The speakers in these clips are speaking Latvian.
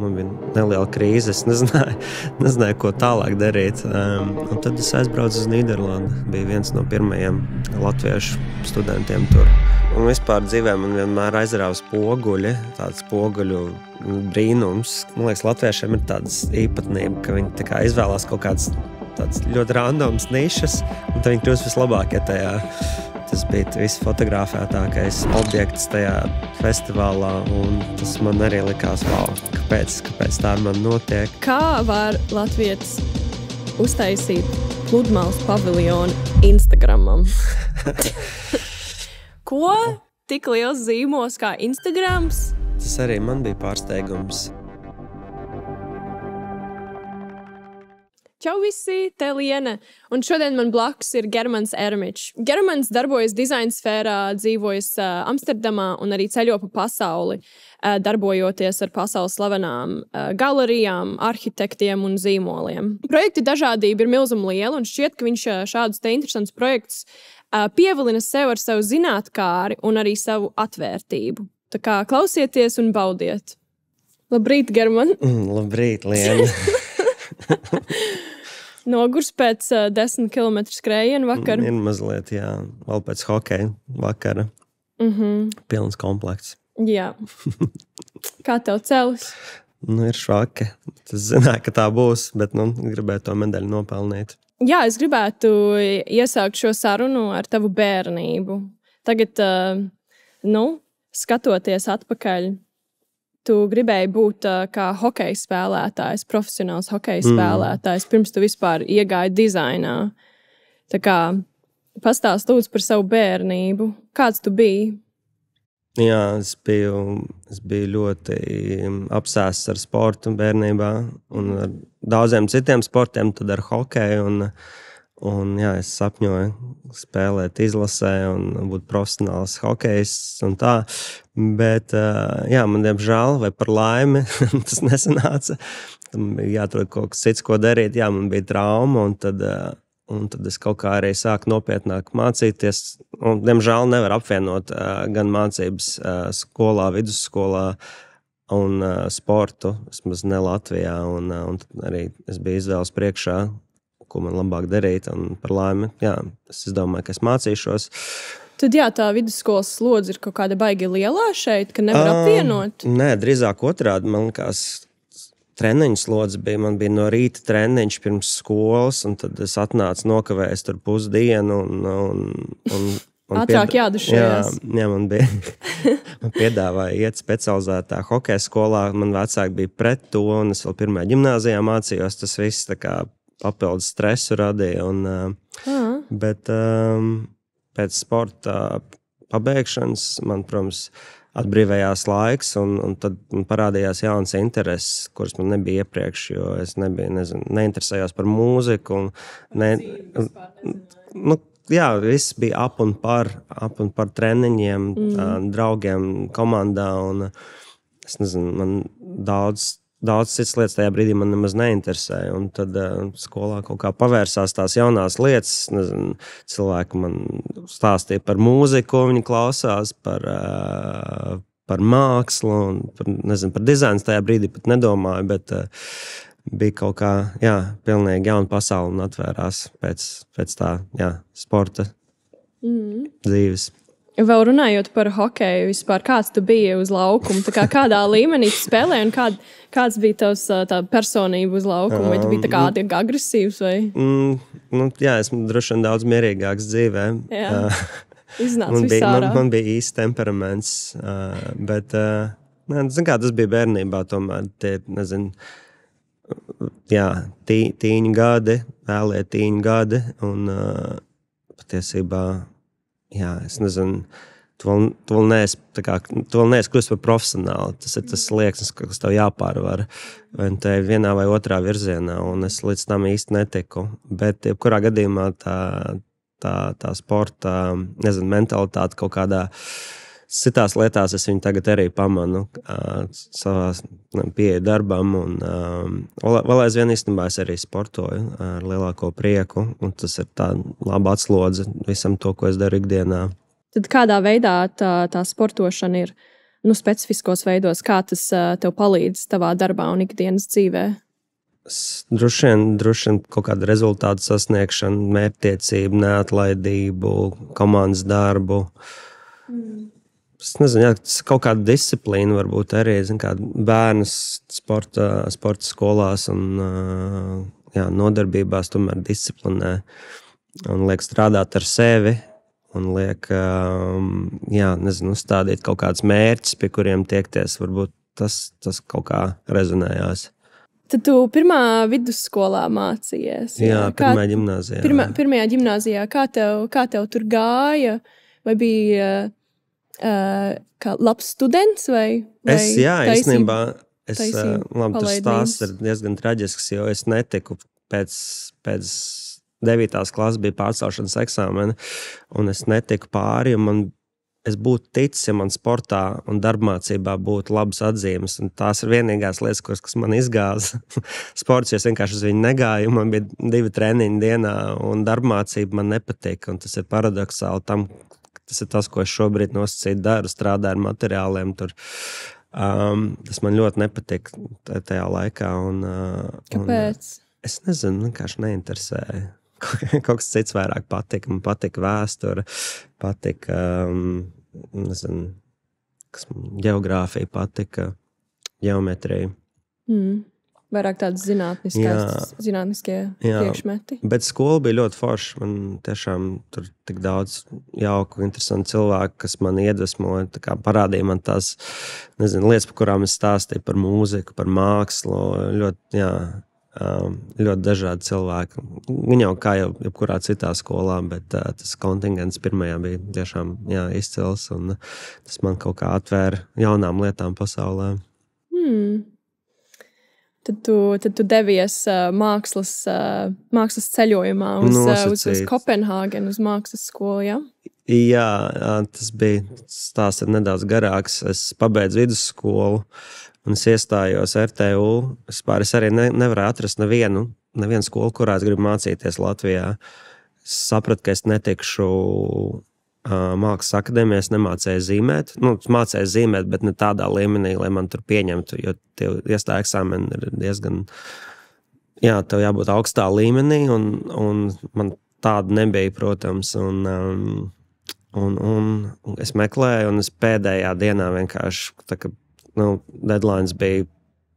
man bija neliela krīze, es nezināju, ko tālāk darīt. Un tad es aizbraucu uz Nīderlandi, bija viens no pirmajiem latviešu studentiem tur. Un vispār dzīvē man vienmēr aizrāva spoguļi, tāds spoguļu brīnums. Man liekas, latviešiem ir tādas īpatnība, ka viņi tā kā izvēlās kaut kāds tāds ļoti randoms nišas, un tad viņi kļūst vislabākie tajā. Tas bija visfotografētākais objekts tajā festivālā, un tas man arī likās, wow, kāpēc tā man notiek. Kā var latvietis uztaisīt pludmales paviljonu Instagramam? Ko tik liels zīmos kā Instagrams? Tas arī man bija pārsteigums. Čau visi, te Liene, un šodien man blakus ir Germans Ermičs. Germans darbojas dizaina sfērā, dzīvojas Amsterdamā un arī ceļo pa pasauli, darbojoties ar pasaules slavenām galerijām, arhitektiem un zīmoliem. Projekti dažādība ir milzuma liela, un šķiet, ka viņš šādus te interesants projektus pievilina sev ar savu zinātkāri un arī savu atvērtību. Tā kā klausieties un baudiet. Labrīt, German! Labrīt, Liene! Nogurs pēc 10 km skrējienu vakar. Ir mazliet, jā. Vēl pēc hokeja vakara. Pilns komplekts. Jā. Kā tev celis? Ir švaki. Es zināju, ka tā būs, bet gribēju to medaļu nopelnīt. Jā, es gribētu iesākt šo sarunu ar tavu bērnību. Tagad, skatoties atpakaļ, tu gribēji būt kā hokeja spēlētājs, profesionāls hokeja spēlētājs, pirms tu vispār iegāji dizainā. Tā kā pastāst lūdzu par savu bērnību. Kāds tu biji? Jā, es biju ļoti apsēsts ar sportu bērnībā un ar daudziem citiem sportiem, tad ar hokeju. Un jā, es sapņoju spēlēt izlasē un būt profesionāls hokejists un tā. Bet, jā, man diemžēl vai par laimi tas nesanāca. Tam bija jāatrod kaut kas cits, ko darīt. Jā, man bija trauma un tad es kaut kā arī sāku nopietnāk mācīties. Un, diemžēl nevar apvienot gan mācības skolā, vidusskolā un sportu, vismaz ne Latvijā. Un tad arī es biju izvēles priekšā, ko man labāk darīt, un par laimi, jā, es domāju, ka es mācīšos. Tad jā, tā vidusskolas slodze ir kaut kāda baigi lielā šeit, ka nevar apvienot? Nē, drīzāk otrādi, man likās, treniņu slodze bija, man bija no rīta treniņš pirms skolas, un tad es atnācu nokavējis tur pusdienu, ātrāk jādušajās. Jā, man bija, man piedāvāja iet specializētā hokeja skolā, man vecāki bija pret to, un es vēl pirmajā ģimnāzijā mācījos, tas viss tā kā papildus stresu radīja. Bet pēc sporta pabeigšanas man, protams, atbrīvējās laiks, un tad man parādījās jauns intereses, kuras man nebija iepriekš, jo es neinteresējos par mūziku. Jā, viss bija ap un par treniņiem, draugiem, komandā, un es nezinu, man daudz citas lietas tajā brīdī man nemaz neinteresēja, un tad skolā kaut kā pavērsās tās jaunās lietas, cilvēki man stāstīja par mūziku, viņi klausās, par mākslu, un par dizainu tajā brīdī pat nedomāju, bet bija kaut kā, jā, pilnīgi jauna pasaule un atvērās pēc tā, jā, sporta dzīves. Vēl runājot par hokeju, vispār kāds tu biji uz laukuma, tā kā kādā līmenī tu spēlēji un kāds bija tavs tā personība uz laukuma, vai tu biji tā kā agresīvs vai? Jā, esmu droši vien daudz mierīgāks dzīvē. Jā, iznāca visārā. Man bija īsts temperaments, bet, tas bija bērnībā tomēr, tīņu gadi, vēlie tīņu gadi, un patiesībā, jā, es nezinu, tu vēl neesi kļūst par profesionāli. Tas ir tas slieksnis, kas tev jāpārvar. Vai te vienā vai otrā virzienā, un es līdz tam īsti netiku. Bet, jebkurā gadījumā tā sporta, mentalitāte kaut kādā citās lietās es viņu tagad arī pamanu savā pieeja darbam. Un vēl aizvien īstenībā es arī sportoju ar lielāko prieku. Un tas ir tā laba atslodze visam to, ko es daru ikdienā. Tad kādā veidā tā sportošana ir specifiskos veidos, kā tas tev palīdz tavā darbā un ikdienas dzīvē? Droši vien kaut kādu rezultātu sasniegšanu, mērķtiecību, neatlaidību, komandas darbu. Es nezinu, tas kaut kāda disciplīna varbūt arī, kā bērnus sporta skolās un nodarbībās tomēr disciplinē un liek strādāt ar sevi un liek, uzstādīt kaut kādus mērķus, pie kuriem tiekties. Varbūt tas kaut kā rezonējās. Tad tu pirmā vidusskolā mācījies? Jā, pirmajā ģimnāzijā. Pirmajā ģimnāzijā. Kā tev tur gāja? Vai bija kā labs students? Īstenībā tas stāsts ir diezgan traģisks, jo es netiku pēc 9. klases bija pārcelšanas eksāmeni, un es netiku pāri, un es būtu ticis, ja man sportā un darbmācībā būtu labas atzīmes. Un tās ir vienīgās lietas, kas man izgāza. Sports, jo es vienkārši uz viņu negāju, man bija 2 treniņi dienā, un darbmācība man nepatika. Un tas ir paradoxāli tam, tas ir tas, ko es šobrīd nosacīti daru, strādāju ar materiāliem tur. Tas man ļoti nepatika tajā laikā. Kāpēc? Es nezinu, vienkārši neinteresēju. Kaut kas cits vairāk patika. Man patika vēsture, patika ģeogrāfija, patika ģeometrija. Vairāk tādas zinātniskie priekšmeti. Bet skola bija ļoti forša. Man tiešām tur tik daudz jauku, interesantu cilvēku, kas man iedvesmoja, parādīja man tās lietas, par kurām es stāstīju, par mūziku, par mākslu. Ļoti dažādi cilvēki. Viņi jau kā jebkurā citā skolā, bet tas kontingents pirmajā bija tiešām izcils, un tas man kaut kā atvēra jaunām lietām pasaulē. Tad tu devies mākslas ceļojumā uz Kopenhāgenu, uz mākslas skolu, jā? Jā, tās ir nedaudz garāks. Es pabeidzu vidusskolu, un es iestājos RTU. Es arī nevarēju atrast nevienu skolu, kurā es gribu mācīties Latvijā. Es sapratu, ka es netikšu mākslas akadēmijā, es nemācēju zīmēt. Mācēju zīmēt, bet ne tādā līmenī, lai man tur pieņemtu, jo tie iestāja eksāmeni ir diezgan, tev jābūt augstā līmenī, un man tāda nebija, protams, un es meklēju, un es pēdējā dienā vienkārši, deadlines bija,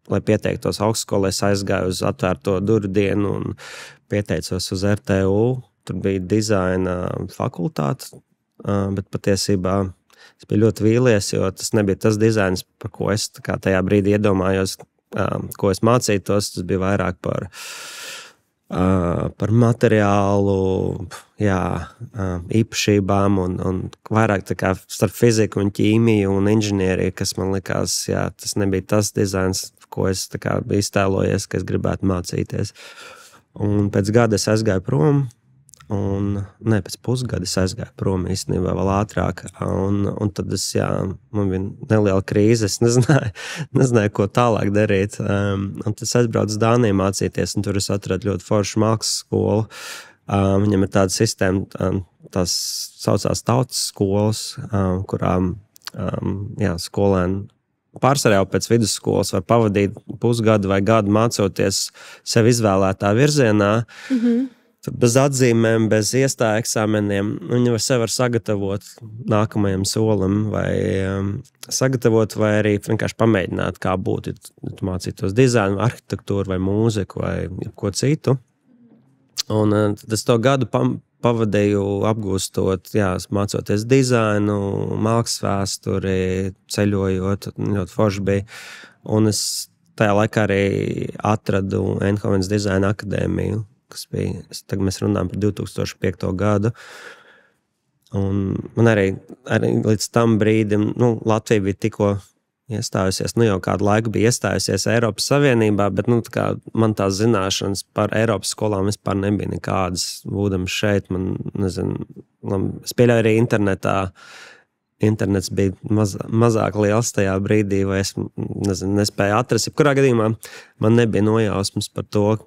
lai pieteiktos augstskolē, es aizgāju uz atvērto durvju dienu un pieteicos uz RTU. Tur bija dizaina fakultāte, bet patiesībā es biju ļoti vīlies, jo tas nebija tas dizains, par ko es tajā brīdī iedomājos, ko es mācītos. Tas bija vairāk par materiālu, īpašībām un vairāk starp fiziku un ķīmiju un inženieriju, kas man likās, tas nebija tas dizains, ko es biju iztēlojies, ka es gribētu mācīties. Un pēc gada es aizgāju prom, pēc pusgada es aizgāju prom īstenībā vēl ātrāk, un tad man bija neliela krīze, es nezināju, ko tālāk darīt, un tad es aizbraucu uz Dāniju mācīties, un tur es atradu ļoti foršu mākslas skolu. Viņam ir tāda sistēma, tās saucās tautas skolas, kurām skolēni pārsvarā jau pēc vidusskolas var pavadīt pusgadu vai gadu mācoties sev izvēlētā virzienā. Bez atzīmēm, bez iestāja eksāmeniem. Viņi var sagatavot nākamajam solim, vai sagatavot, vai arī vienkārši pamēģināt, kā būtu, ja tu mācītos dizainu, arhitektūru, vai mūziku, vai ko citu. Un es to gadu pavadīju apgūstot, mācoties dizainu, mākslas vēsturi, ceļojot, ļoti forši bija. Un es tajā laikā arī atradu Eindhovenas dizaina akadēmiju, kas bija, mēs runājam par 2005. gadu. Un man arī līdz tam brīdim, Latvija bija tikko iestājusies, jau kādu laiku bija iestājusies Eiropas Savienībā, bet man tās zināšanas par Eiropas skolām vispār nebija nekādas. Būdams šeit, es pieļauju arī internets bija mazāk liels tajā brīdī, vai es nespēju atrast. Kurā gadījumā man nebija nojausmas par to,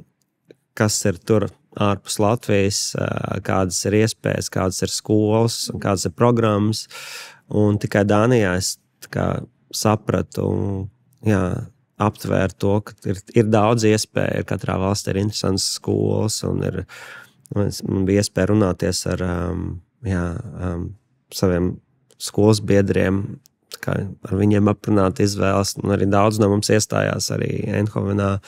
kas ir tur ārpus Latvijas, kādas ir iespējas, kādas ir skolas, kādas ir programmas. Un tikai Dānijā es sapratu, jā, aptvērt to, ka ir daudz iespēju, katrā valstī ir interesants skolas, un man bija iespēja runāties ar saviem skolas biedriem, ar viņiem aprunāt izvēles, un arī daudz no mums iestājās arī Eindhovenā.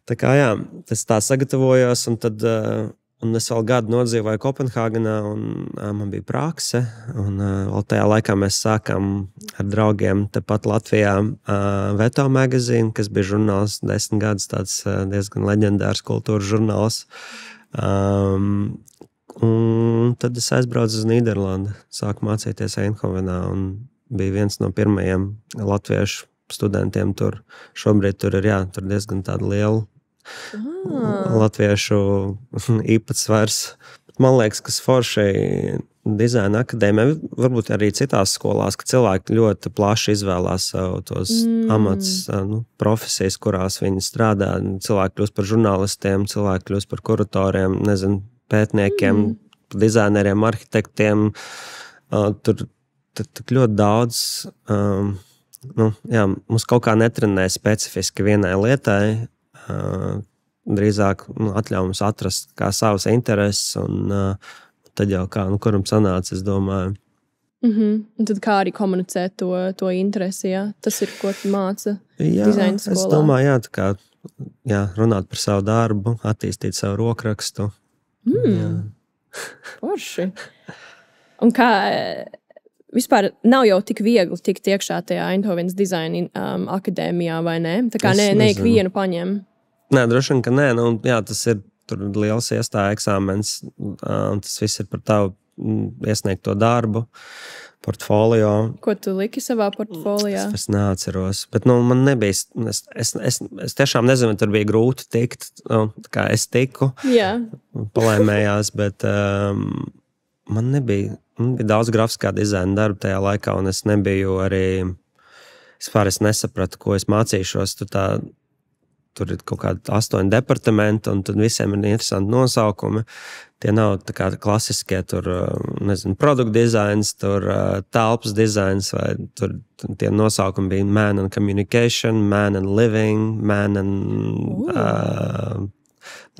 Tā kā jā, es tā sagatavojos, un tad un es vēl gadu nodzīvoju Kopenhāgenā, un man bija prakse, un vēl tajā laikā mēs sākām ar draugiem tepat Latvijā Veto magazīnu, kas bija žurnāls 10 gadus, tāds diezgan leģendārs kultūras žurnāls. Un tad es aizbraucu uz Nīderlandi, sāku mācīties Eindhovenā, un bija viens no pirmajiem latviešu studentiem tur. Šobrīd tur ir, tur diezgan tāda liela latviešu īpatsvars. Man liekas, ka forši dizaina akadēmija, varbūt arī citās skolās, ka cilvēki ļoti plaši izvēlās savu tos amats, profesijas, kurās viņi strādā. Cilvēki kļūst par žurnālistiem, cilvēki kļūst par kuratoriem, pētniekiem, dizaineriem, arhitektiem. Tur ļoti daudz. Mums kaut kā netrenē specifiski vienai lietai. Drīzāk atļauj mums atrast kā savas intereses, un tad jau kā, kuram sanāca, es domāju. Un tad kā arī komunicēt to interesi, tas ir, ko tu māca dizaina skolā. Es domāju, runāt par savu darbu, attīstīt savu rokrakstu. Forši. Un kā vispār nav jau tik viegli tikt iekšā tajā Eindhovenas dizaina akadēmijā, vai ne? Tā kā ne ikvienu paņem. Nē, droši vien, ka nē. Tas ir tur liels iestāja eksāmens. Tas viss ir par tavu iesniegto darbu, portfolio. Ko tu liki savā portfolijā? Es neatceros. Bet man nebija. Es tiešām nezinu, tur bija grūti tikt. Kā es tiku. Jā. Palaimējās, bet man bija daudz grafiskā dizaina darba tajā laikā, un es nebiju arī. Es nesapratu, ko es mācīšos. Tur ir kaut kādi 8 departamenti, un tad visiem ir interesanti nosaukumi. Tie nav tā kā klasiskie, tur, produktu dizains, tur telpas dizains, vai tur tie nosaukumi bija man and communication, man and living, man and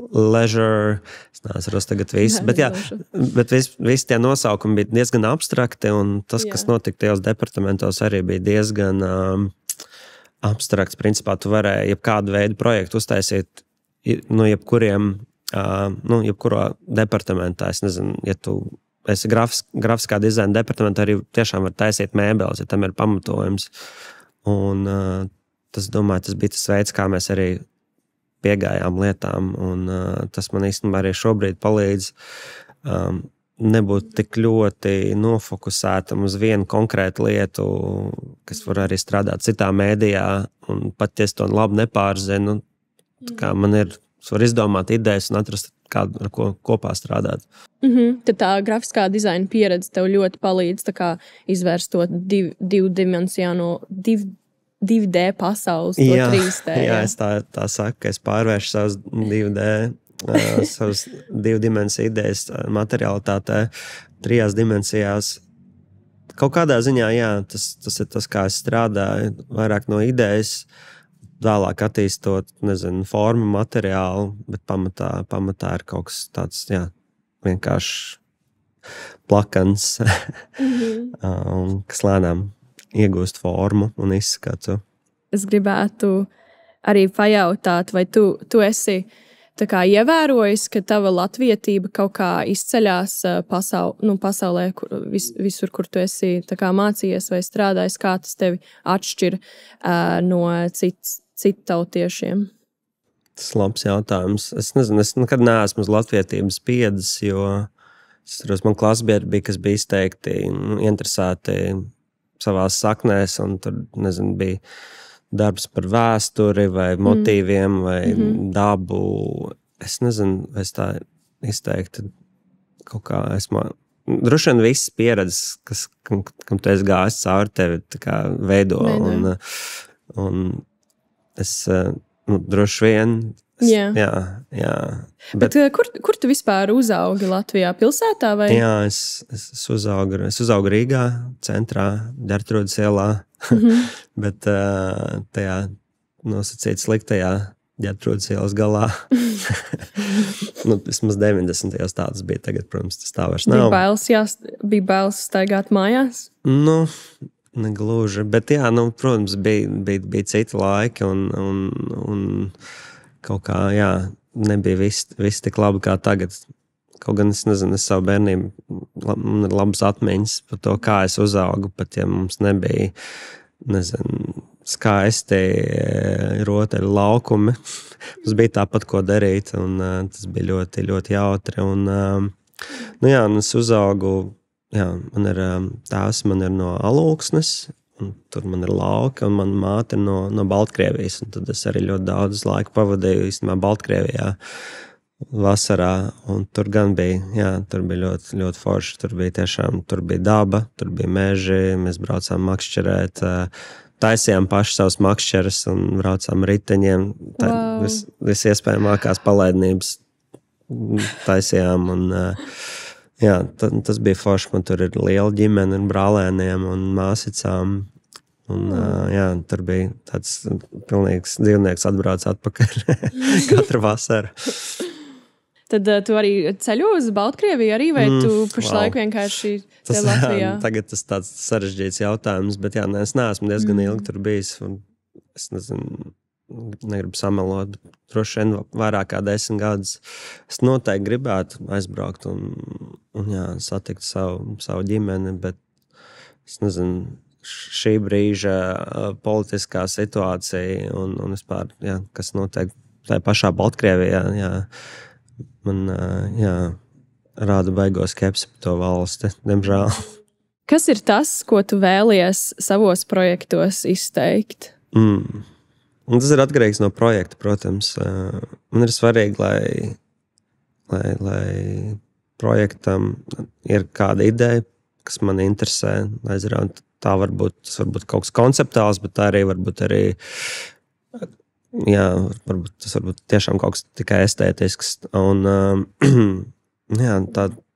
leisure. Es neatceros tagad visu, bet visi tie nosaukumi bija diezgan abstrakti, un tas, kas notika tajos departamentos, arī bija diezgan abstrakts. Principā tu varēji jebkādu veidu projektu uztaisīt no jebkurā departamentā. Es nezinu, ja tu esi grafiskā dizaina departamentā, arī tiešām var taisīt mēbeles, ja tam ir pamatojums. Un tas bija tas veids, kā mēs arī piegājām lietām, un tas man īstenībā arī šobrīd palīdz nebūt tik ļoti nofokusētam uz vienu konkrētu lietu, kas var arī strādāt citā mēdījā, un pat ja es to labi nepārzinu, kā man ir, es varu izdomāt idejas un atrast kādu, ar ko kopā strādāt. Tad tā grafiskā dizaina pieredze tev ļoti palīdz tā kā izvērst to divdimensijāno 2D pasaules, to 3D. Jā, es tā saku, ka es pārvēršu savus 2D, savas 2 dimensiju idejas materialitātē 3 dimensijās. Kaut kādā ziņā, tas ir tas, kā es strādāju, vairāk no idejas, vēlāk attīstot, formu, materiālu, bet pamatā ir kaut kas tāds, vienkārši plakans, kas lēnām iegūst formu un izskatu. Es gribētu arī pajautāt, vai tu esi tā kā ievērojis, ka tava latvietība kaut kā izceļās pasaulē, visur, kur tu esi tā kā mācījies vai strādājis, kā tas tevi atšķir no citautiešiem? Tas ir labs jautājums. Es nezinu, es nekad neesmu uz latvietības piedas, jo man klasbiedri bija, kas bija izteikti interesēti savās saknēs, un tur, bija darbs par vēsturi vai motīviem vai dabu. Es nezinu, vai es tā izteikti kaut kā esmu. Droši vien viss pieredzes, kam tu esi gājis cauri, tevi tā kā veido. Un es droši vien. Jā. Bet kur tu vispār uzaugi Latvijā? Pilsētā vai? Jā, es uzaugu Rīgā, centrā, Ģertrūdes ielā, bet tajā nosacīt sliktajā Ģertrūdes ielas galā. Vismaz 90. tāds bija, tagad, protams, tas tā vairs nav. Bija bailes staigāt mājās? Negluži, bet jā, protams, bija citi laiki un kaut kā, jā, nebija viss tik labi kā tagad. Kaut gan es nezinu, es savu bērnību, man ir labas atmiņas par to, kā es uzaugu, pat ja mums nebija, nezinu, skaisti rotaļu laukumi. Mums bija tāpat, ko darīt, un tas bija ļoti, ļoti jautri. Un es uzaugu, jā, man ir tās, man ir no Alūksnes, un tur man ir lauki, un mana māte ir no Baltkrievijas. Un tad es arī ļoti daudz laika pavadīju īstenībā Baltkrievijā vasarā. Un tur gan bija, jā, tur bija ļoti, ļoti forši. Tur bija daba, tur bija meži, mēs braucām makšķerēt, taisījām paši savus makšķeres un braucām riteņiem. Viss iespējamākās palaidnības taisījām un jā, tas bija forši. Man tur ir liela ģimene ar brālēniem un māsicām. Un, jā, tur bija tāds pilnīgs dzīvnieks atbrauc atpakaļ katru vasaru. Tad tu arī ceļo uz Baltkrieviju arī, vai tu pašlaik vienkārši te Latvijā? Tagad tas tāds sarežģīts jautājums, bet jā, es neesmu diezgan ilgi tur bijis. Es nezinu, negribu samelot, bet droši vien vairāk kā 10 gadus. Es noteikti gribētu aizbraukt un jā, satikt savu ģimeni, bet es nezinu, šī brīža politiskā situācija un vispār, jā, kas notiek tajā pašā Baltkrievijā, jā, man, jā, rāda baigo skepsi par to valsti, diemžēl. Kas ir tas, ko tu vēlies savos projektos izteikt? Un tas ir atkarīgs no projekta, protams. Man ir svarīgi, lai projektam ir kāda ideja, kas man interesē. Tas varbūt kaut kas konceptuāls, bet tā arī varbūt jā, tas varbūt tiešām kaut kas tikai estētisks. Un jā,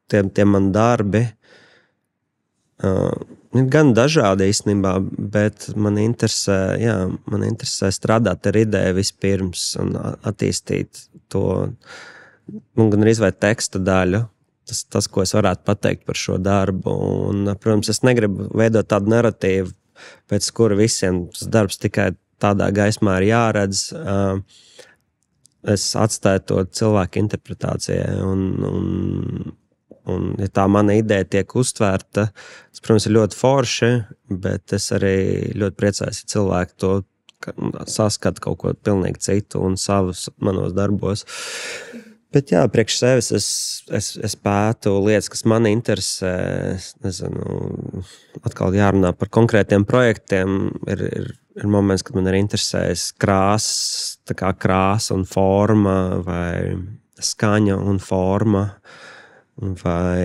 tie man darbi ir gan dažādi īstenībā, bet man interesē strādāt ar ideju vispirms un attīstīt to, gan arī vai teksta daļu. Tas, ko es varētu pateikt par šo darbu. Un, protams, es negribu veidot tādu narratīvu, pēc kura visiem tas darbs tikai tādā gaismā ir jāredz. Es atstāju to cilvēku interpretācijai. Un ja tā mana ideja tiek uztvērta, tas, protams, ir ļoti forši, bet es arī ļoti priecājos, ja cilvēki to saskata kaut ko pilnīgi citu un savus manos darbos. Bet jā, priekš sevis es pētu lietas, kas mani interesē. Nezinu, atkal jārunā par konkrētiem projektiem. Ir moments, kad man ir interesējis krāsas, tā kā krāsa un forma, vai skaņa un forma, vai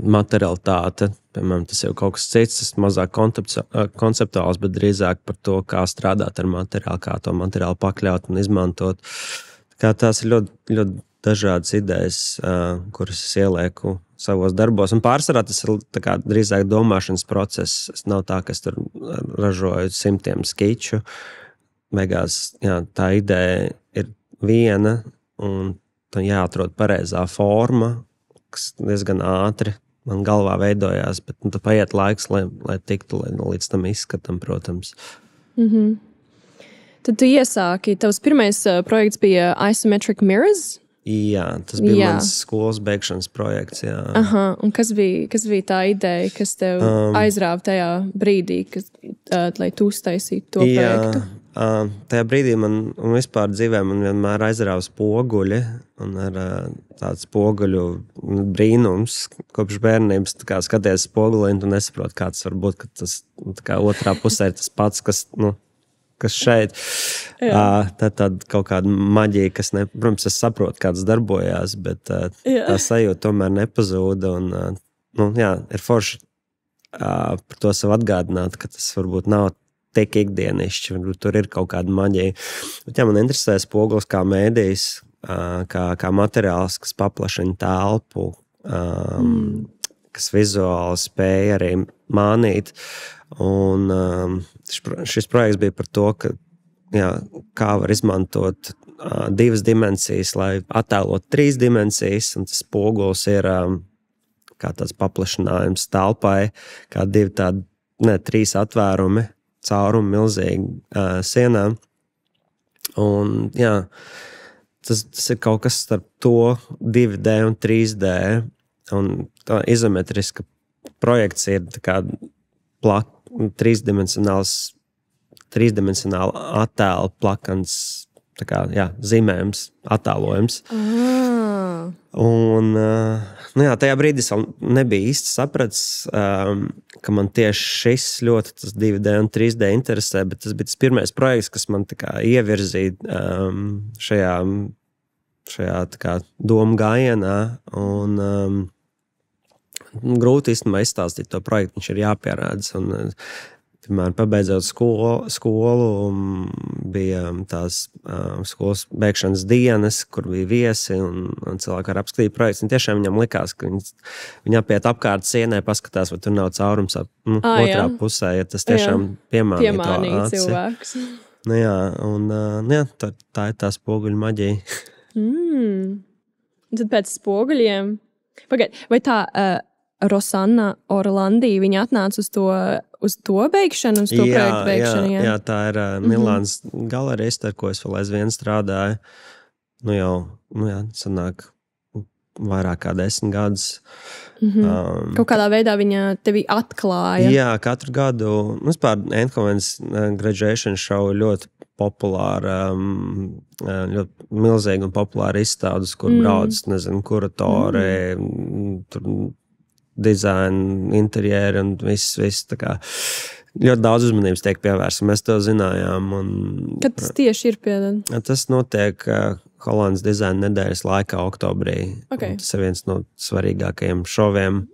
materialitāte. Piemēram, tas jau kaut kas cits, tas mazāk konceptuāls, bet drīzāk par to, kā strādāt ar materiālu, kā to materiālu pakļaut un izmantot. Tās ir ļoti, ļoti dažādas idejas, kuras es ielieku savos darbos. Un pārsvarā tas ir drīzāk domāšanas process. Es nav tā, ka es tur ražoju 100 skiču. Beigās, jā, tā ideja ir viena un jāatrod pareizā forma, kas diezgan ātri man galvā veidojās, bet tad paiet laiks, lai tiktu līdz tam izskatam, protams. Tad tu iesāki, tavs pirmais projekts bija Isometric Mirrors? Jā, tas bija mans skolas beigšanas projekts, jā. Aha, un kas bija tā ideja, kas tev aizrāva tajā brīdī, lai tu uztaisītu to projektu? Tajā brīdī man vispār dzīvē man vienmēr aizrāva spoguļi un ar tāds spoguļu brīnums kopš bērnības, kā skaties spogulī un tu nesaproti, kā tas var būt, ka tas kā otrā pusē ir tas pats, kas šeit. Tad kaut kāda maģija, kas protams, es saprotu, kā tas darbojās, bet tā sajūta tomēr nepazūda un jā, ir forši par to sev atgādināt, ka tas varbūt nav tik ikdienišķi, tur ir kaut kāda maģija. Bet jā, man interesē spogulis kā mēdījis, kā materiāls, kas paplašina telpu, kas vizuāli spēja arī mānīt. Un šis projekts bija par to, ka, jā, kā var izmantot 2 dimensijas, lai attēlot 3 dimensijas, un tas spogulis ir kā tāds paplašinājums telpai, kā 3 atvērumi, caurumi milzīgi sienām. Un, jā, tas ir kaut kas starp to 2D un 3D, un tā izometriska projekcija ir tā kā trīsdimensionāla attēla plakans, tā kā, jā, zīmējums, attēlojums. Un, nu jā, tajā brīdī es vēl nebija īsti sapratis, ka man tieši šis ļoti tas 2D un 3D interesē, bet tas bija tas pirmais projekts, kas man tā kā ievirzīja šajā tā kā domu gājienā, un grūti īstenībā izstāstīt to projektu, viņš ir jāpierādz. Un, piemēram, pabeidzot skolu, bija tās skolas beigšanas dienas, kur bija viesi, un cilvēki var apskatīt projekts. Un tiešām viņam likās, ka viņi apiet apkārt sienai, paskatās, vai tur nav caurums otrā pusē, ja tas tiešām piemānīja cilvēks. Nu jā, un jā, tā ir tā spoguļu maģija. Tad pēc spoguļiem, vai tā Rosanna Orlandi, viņa atnāca uz to beigšanu, uz to projektu beigšanu? Jā, tā ir Milānas galerista, ar ko es vēl aizvien strādāju. Nu jau, sanāk vairāk kā 10 gadus. Kaut kādā veidā viņa tevi atklāja? Jā, katru gadu. Vispār Eindhovens graduation show ļoti populāra, ļoti milzīga un populāra izstādes, kur brauc, nezinu, kuratori, tur dizaini, interjeri un viss tā kā ļoti daudz uzmanības tiek pievērsta. Mēs to zinājām. Kad tas tieši ir piedod? Tas notiek Holandas dizaina nedēļas laikā, oktobrī. Okay. Tas ir viens no svarīgākajiem šoviem.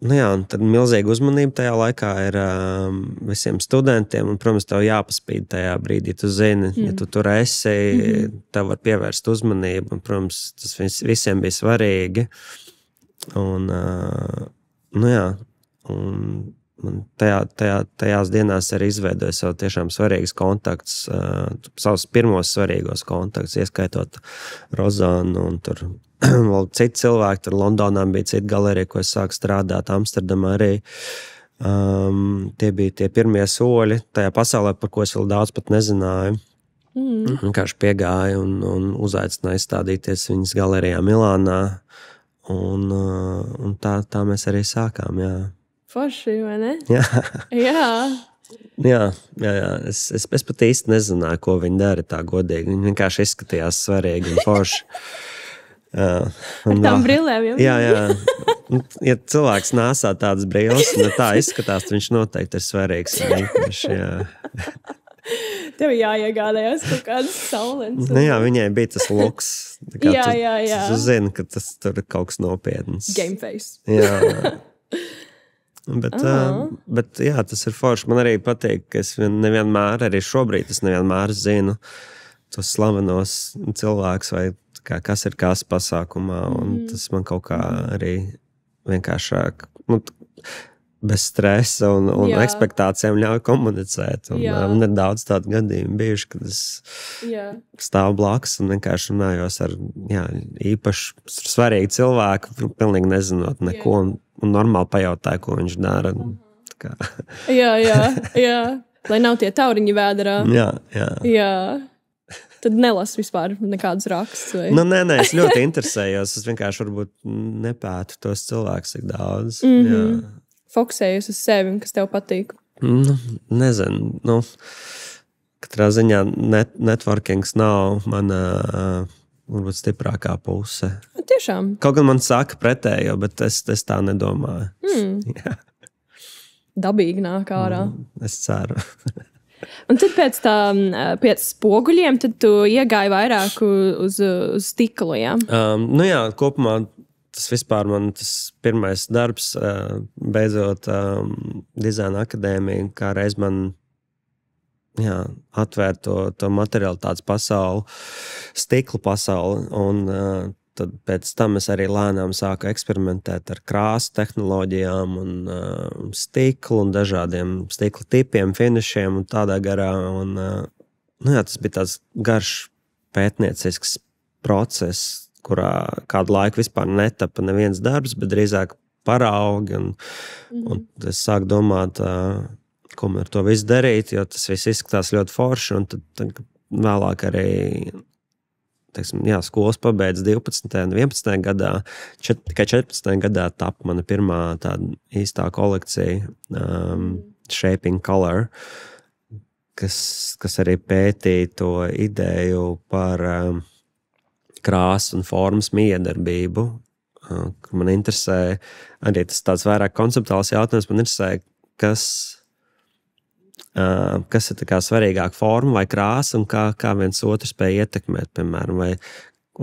Nu jā, un tad milzīga uzmanība tajā laikā ir visiem studentiem, un, protams, tev jāpaspīd tajā brīdī. Tu zini, ja tu tur esi, tev var pievērst uzmanību, un, protams, tas visiem bija svarīgi. Un, nu jā, un man tajās dienās arī izveidoja savu tiešām svarīgus kontaktus, savus pirmos svarīgos kontaktus, ieskaitot Rozānu un tur vēl citi cilvēki, tur Londonā bija cita galerija, ko es sāku strādāt, Amsterdamā arī. Tie bija tie pirmie soļi tajā pasaulē, par ko es vēl daudz pat nezināju. Vienkārši piegāju un uzaicināju izstādīties viņas galerijā Milānā. Un tā mēs arī sākām, jā. Forši, vai ne? Jā. Jā. Es pat īsti nezināju, ko viņi dara tā godīgi. Viņi vienkārši izskatījās svarīgi un forši. Ar tām brillēm, jā. Ja cilvēks nāsā tādas brilles, un tā izskatās, viņš noteikti ir svarīgs. Tev jāiegādājās kaut kādas saulens. Nu jā, viņai bija tas luks. Jā. Tu zini, ka tas tur ir kaut kas nopietns. Game face. Jā. Bet jā, tas ir forši. Man arī patīk, ka es nevienmēr, arī šobrīd es nevienmēr zinu tos slavenos cilvēkus vai kas ir kas pasākumā, un tas man kaut kā arī vienkāršāk, bez stresa un ekspektācijām ļauj komunicēt. Un ir daudz tādu gadījumu bijuši, kad es stāvu blakus un vienkārši runājos ar īpaši svarīgu cilvēku, pilnīgi nezinot neko, un normāli pajautāju, ko viņš dara. Jā. Lai nav tie tauriņi vēderā. Jā. Tad nelasu vispār nekādus rakstus. Vai? Nē, es ļoti interesējos. Es vienkārši varbūt nepētu tos cilvēkus tik daudz. Fokusējies uz sevi, kas tev patīk? Nezinu. Katrā ziņā networkings nav mana varbūt stiprākā puse. Tiešām? Kaut gan man saka pretējo, bet es tā nedomāju. Dabīgi nāk ārā. Es ceru. Un tad pēc spoguļiem tad tu iegāji vairāk uz stiklu, jā? Nu jā, kopumā tas vispār man tas pirmais darbs, beidzot dizaina akadēmija, kā reiz man atvērt to materiālitātes pasauli, stikla pasauli, un tad pēc tam es arī lēnām sāku eksperimentēt ar krāsu tehnoloģijām un stiklu un dažādiem stikla tipiem, finišiem un tādā garā. Un, tas bija tāds garš pētniecisks process, kurā kādu laiku vispār netapa neviens darbs, bet drīzāk paraugi. Un es sāku domāt, ko man ar to visu darīt, jo tas viss izskatās ļoti forši. Un tad vēlāk arī skolas pabeidz 12. un 11. gadā. Tikai 14. gadā tapa mana pirmā tāda īstā kolekcija, Shaping Color, kas arī pētīja to ideju par krāsu un formas miedarbību, kur man interesē, arī tas tāds vairāk konceptuāls jautājums, man interesē, kas ir tā kā svarīgāk, forma vai krāsa, un kā viens otru spēj ietekmēt, piemēram,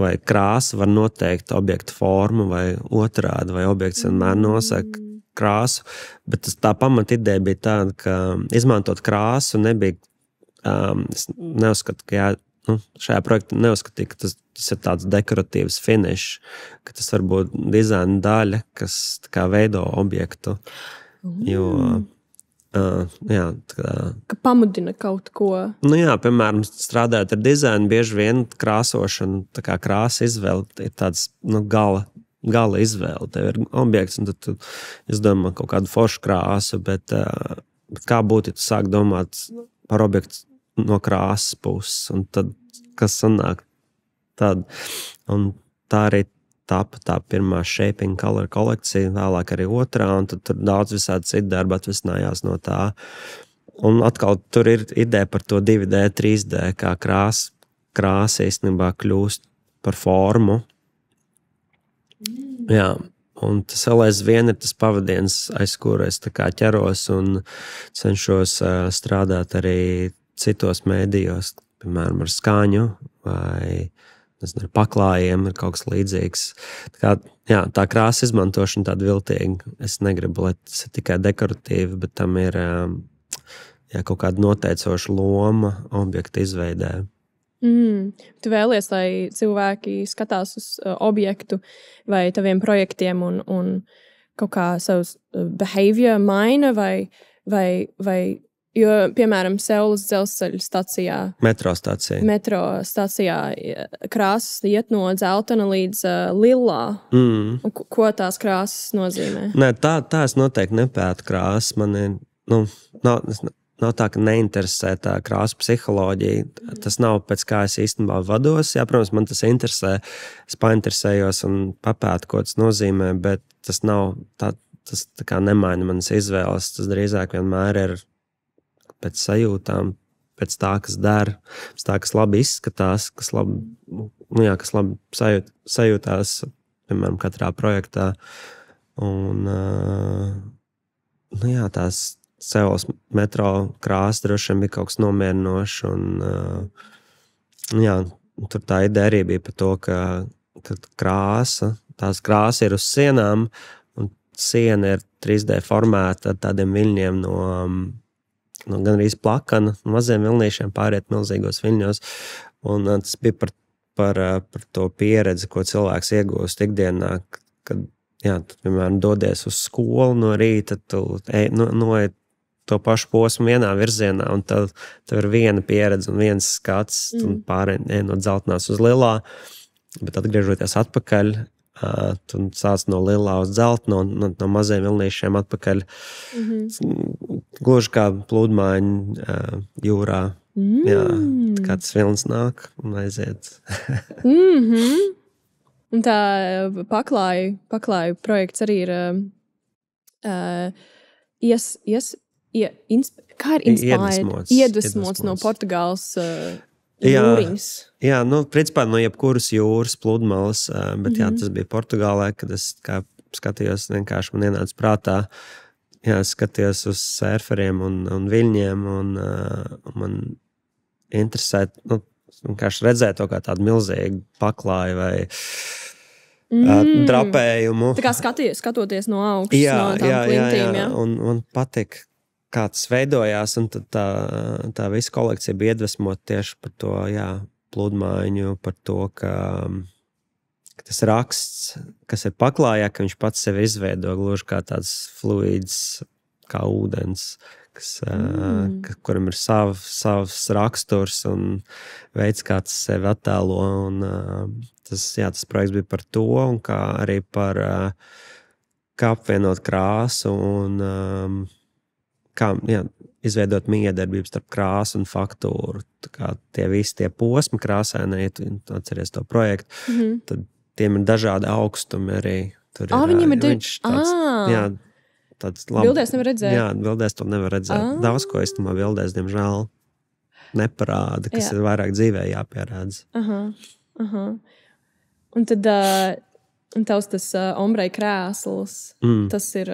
vai krāsa var noteikt objektu formu, vai otrādi, vai objekts vienmēr nosaka krāsu, bet tā pamatideja bija tāda, ka izmantot krāsu nebija, es neuzskatu, ka šajā projektā neuzskatīja, ka tas ir tāds dekoratīvs finišs, ka tas var būt dizaina daļa, kas tā kā veido objektu, jo ka pamudina kaut ko. Piemēram, strādājot ar dizainu, bieži vien krāsošana, tā kā krāsa izvēle ir tāds gala izvēle. Tev ir objekts, un tad tu izdomā kaut kādu foršu krāsu, bet kā būtu, ja tu sāk domāt par objektu no krāsas puses, un tad, kas sanāk tad. Un tā arī tapa tā pirmā Shaping Color kolekcija, vēlāk arī otrā, un tad tur daudz visādi citu darbu atvesinājās no tā. Un atkal tur ir ideja par to 2D, 3D, kā krāsa īstenībā kļūst par formu. Un tas vēl aizvien ir tas pavadiens, aiz kura es tā kā ķeros un cenšos strādāt arī citos mēdījos, piemēram, ar skaņu vai ar paklājiem, ir kaut kas līdzīgs. Tā krāsa izmantošana tāda viltīga. Es negribu, lai tas ir tikai dekoratīvi, bet tam ir kaut kāda noteicoša loma objekta izveidē. Tu vēlies, lai cilvēki skatās uz objektu vai taviem projektiem un kaut kā savus behavior maina vai jo, piemēram, Seulas dzelzceļa stacijā, metro stacijā krāsas iet no dzeltena līdz lilā. Ko tās krāsas nozīmē? Nē, tā es noteikti nepētu krāsas. Man ir, nav tā, ka neinteresē tā krāsu psiholoģija. Tas nav pēc kā es īstenībā vados. Jā, protams, man tas interesē. Es painteresējos un papētu, ko tas nozīmē, bet tas nav tas tā kā nemaina manas izvēles. Tas drīzāk vienmēr ir pēc sajūtām, pēc tā, kas dara, pēc tā, kas labi izskatās, kas labi sajūtās, piemēram, katrā projektā. Un, tās Seulas metro krāsa droši vien bija kaut kas nomierinošs, un, tur tā ideja arī bija par to, ka tās krāsa ir uz sienām, un siena ir 3D formēta ar tādiem viļņiem no gan arī plakana, maziem vilnīšiem pāriet milzīgos viļņos. Un tas bija par to pieredzi, ko cilvēks iegūst ikdienā, kad, tu, piemēram, dodies uz skolu no rīta, tu noiet to pašu posmu vienā virzienā, un tev ir viena pieredze un viens skats, un pārējai no dzeltenās uz lilā, bet atgriežoties atpakaļ, tu sāc no lilā uz dzeltenu, no maziem vilnīšiem atpakaļ. Gluži kā plūdmaiņa jūrā. Kā tas vilns nāk un aiziet. Un tā paklāju projekts arī ir kā ir iedvesmots no Portugāles jūriņas. Principā no jebkuras jūras pludmales, bet tas bija Portugālē, kad es skatījos, vienkārši man ienāca prātā, skatījos uz surferiem un viļņiem, un man interesē, vienkārši redzēt to kā tādu milzīgu paklāju drapējumu. Tā kā skatoties no augšas, no tām klintīm. Jā. Un man patīk, kā tas veidojās, un tad tā visa kolekcija bija iedvesmota tieši par to, pludmaiņu, par to, ka tas raksts, kas ir paklājā, ka viņš pats sevi izveido gluži kā tāds fluīds, kā ūdens, kuram ir savs raksturs un veids, kā tas sevi attēlo. Un, tas projekts bija par to, un kā arī par kā apvienot krāsu un kā izveidot miedarbību starp krāsu un faktūru. Tā kā tie visi tie posmi krāsēnē, ja tu atceries to projektu, tad tiem ir dažādi augstumi arī. Tur viņiem ir tāds labs. Bildēs nevar redzēt. Jā, bildēs to nevar redzēt. Daudz ko īstenībā bildēs, diemžēl, neparāda, kas ir vairāk dzīvē jāpierādz. Un tad un tavs tas ombrei krēsls, tas ir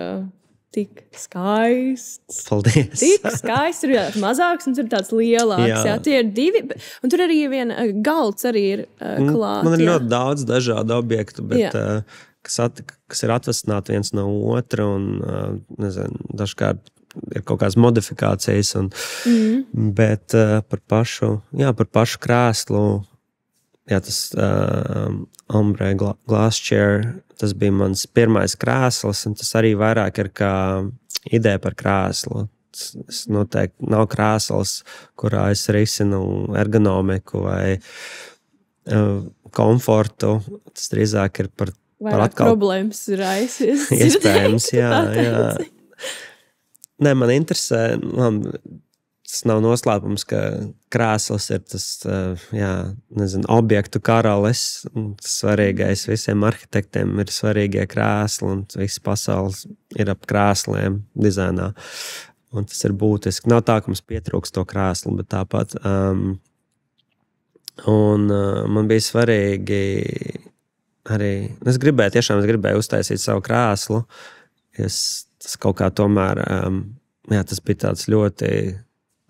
tik skaists. Paldies. Tik skaists, ir mazāks un ir tāds lielāks. Jā, tie ir divi. Un tur arī viena galds arī ir klāt. Man ir ļoti daudz dažādu objektu, bet kas ir atvesināti viens no otra un, nezinu, dažkārt ir kaut kādas modifikācijas. Bet par pašu krēslu, tas ombre glass chair, tas bija mans pirmais krēsls, un tas arī vairāk ir kā ideja par krēslu. Tas noteikti nav krēsls, kurā es risinu ergonomiku vai komfortu. Tas drīzāk ir par atkal problēmas raisies. Iespējams, jā. Nē, man interesē, tas nav noslēpums, ka krēsls ir tas, objektu karalis. Tas svarīgais visiem arhitektiem ir svarīgie krēsli, un viss pasaules ir ap krēsliem dizainā. Un tas ir būtiski. Nav tā, ka mums pietrūks to krēslu, bet tāpat. Man bija svarīgi arī, es gribēju uztaisīt savu krēslu. Tas kaut kā tomēr, tas bija tāds ļoti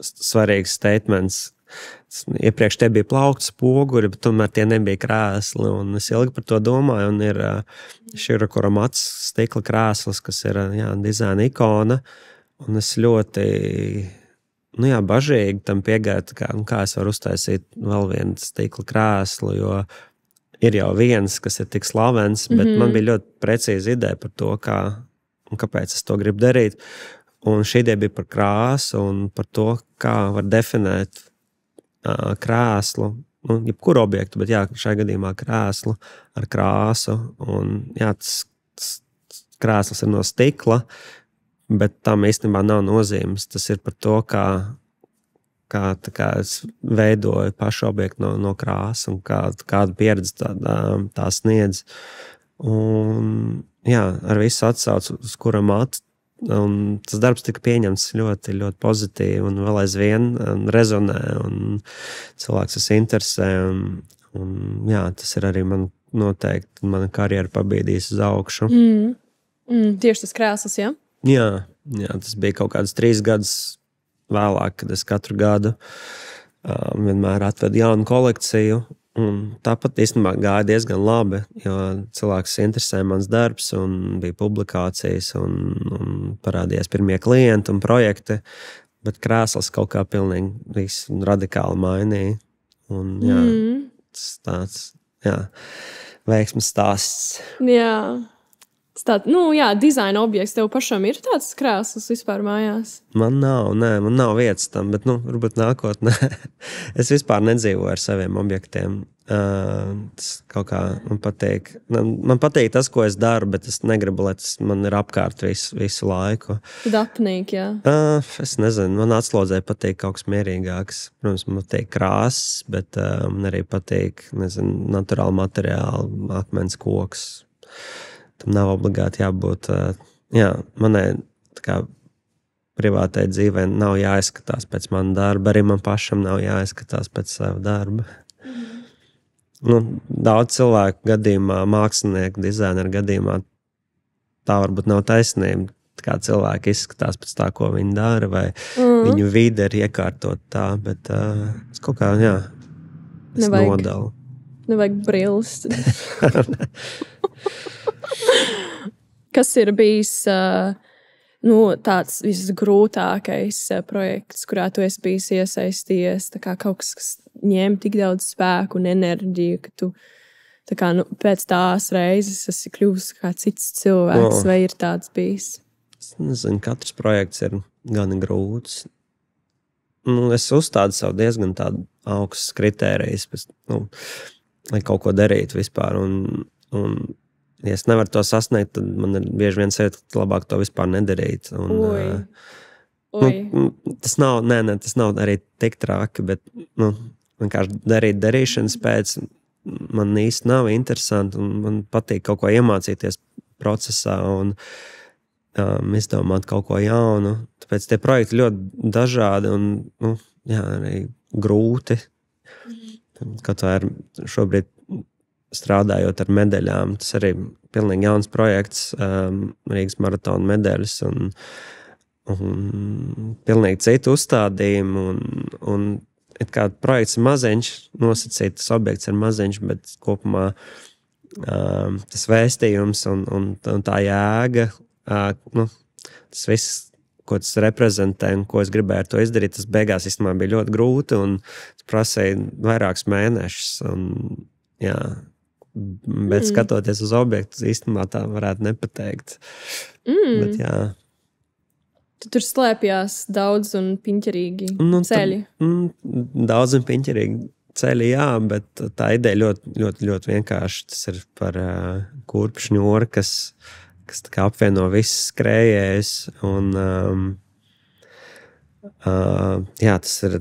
svarīgs statements. Iepriekš te bija plaukti spoguļi, bet tomēr tie nebija krēsli. Un es ilgi par to domāju. Un ir Shirokuro Matsu stikla krēsls, kas ir dizaina ikona. Un es ļoti bažīgi tam piegāju, kā es varu uztaisīt vēl vienu stikla krēslu, jo ir jau viens, kas ir tik slavens, bet man bija ļoti precīza ideja par to, kāpēc es to gribu darīt. Un šī ideja bija par krāsu un par to, kā var definēt krēslu, jebkuru objektu, bet šajā gadījumā krēslu ar krāsu. Un tas krēsls ir no stikla, bet tam īstenībā nav nozīmes. Tas ir par to, kā es veidoju pašu objektu no krāsa un kādu pieredzi tā sniedz. Un ar visu atsaucu uz kura matu. Un tas darbs tika pieņemts ļoti, ļoti pozitīvi un vēl aizvien rezonē un cilvēks tas interesē. Un tas ir arī man noteikti mana karjera pabīdījis uz augšu. Tieši tas krēsls, jā? Jā, tas bija kaut kāds 3 gadus vēlāk, kad es katru gadu vienmēr atvedu jaunu kolekciju. Un tāpat īstenībā gāja diezgan labi, jo cilvēks interesē mans darbs un bija publikācijas un parādījās pirmie klienti un projekti, bet krēsls kaut kā pilnīgi visu radikāli mainīja. Un tas tāds, veiksmes stāsts. Jā. Dizaina objekts. Tev pašam ir tāds krēsls vispār mājās? Man nav vietas tam, bet varbūt nākotnē. Es vispār nedzīvoju ar saviem objektiem. Tas kaut kā man patīk. Man patīk tas, ko es daru, bet es negribu, lai tas man ir apkārt visu laiku. Tad apnīk, jā. Es nezinu, man atslodzē patīk kaut kas mierīgāks. Protams, man patīk krāsas, bet man arī patīk, naturāli materiāli, akmens koks. Tam nav obligāti jābūt. Manai privātai dzīvē nav jāizskatās pēc mana darba, arī man pašam nav jāizskatās pēc sava darba. Daudz cilvēku gadījumā, mākslinieku, dizaineru gadījumā tā varbūt nav taisnība. Kā cilvēki izskatās pēc tā, ko viņi dara, vai viņu vide ir iekārtot tā, bet es kaut kā, es nodalu. Nevajag brilles. Kas ir bijis tāds visgrūtākais projekts, kurā tu esi bijis iesaistījies? Tā kā kaut kas ņēma tik daudz spēku un enerģiju, ka tu pēc tās reizes esi kļuvis kā cits cilvēks, vai ir tāds bijis? Es nezinu, katrs projekts ir gan grūts. Es uzstādu sev diezgan tādu augstus kritērijus, lai kaut ko darītu vispār. Ja es nevaru to sasniegt, tad man ir bieži vien sajūta, ka labāk to vispār nedarīt. Tas nav arī tik traki, bet vienkārši darīšanas pēc man īsti nav interesanti, un man patīk kaut ko iemācīties procesā un izdomāt kaut ko jaunu. Tāpēc tie projekti ļoti dažādi un arī grūti. Kaut vai šobrīd strādājot ar medaļām, tas arī pilnīgi jauns projekts, Rīgas maratona medaļas un pilnīgi citu uzstādījumu un kā projekts ir maziņš, nosacīts objekts ir maziņš, bet kopumā tas vēstījums un tā jēga, tas viss, ko tas reprezentē un ko es gribēju ar to izdarīt, tas beigās īstenībā bija ļoti grūti un tas prasīja vairākus mēnešus bet skatoties uz objektu, īstenībā tā varētu nepateikt. Bet Tur slēpjās daudz un piņķerīgi ceļi. Daudz un piņķerīgi ceļi, bet tā ideja ļoti, ļoti, ļoti vienkārši. Tas ir par kurpšņoru, kas tā kā apvieno visas skrējējus. Tas ir,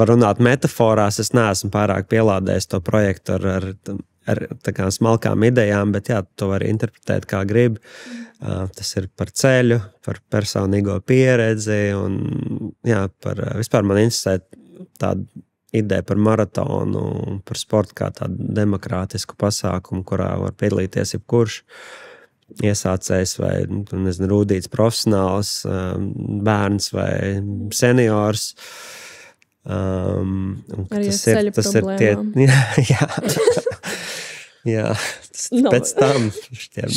var runāt metaforās, es neesmu pārāk pielādējis to projektu ar tā kā smalkām idejām, bet to var interpretēt kā grib. Tas ir par ceļu, par personīgo pieredzi un vispār man interesē tāda ideja par maratonu un par sportu kā tādu demokrātisku pasākumu, kurā var piedalīties jebkurš iesācējs vai, rūdīts profesionāls, bērns vai seniors. Arī ar ceļu problēmām. Tas pēc tam šķiet.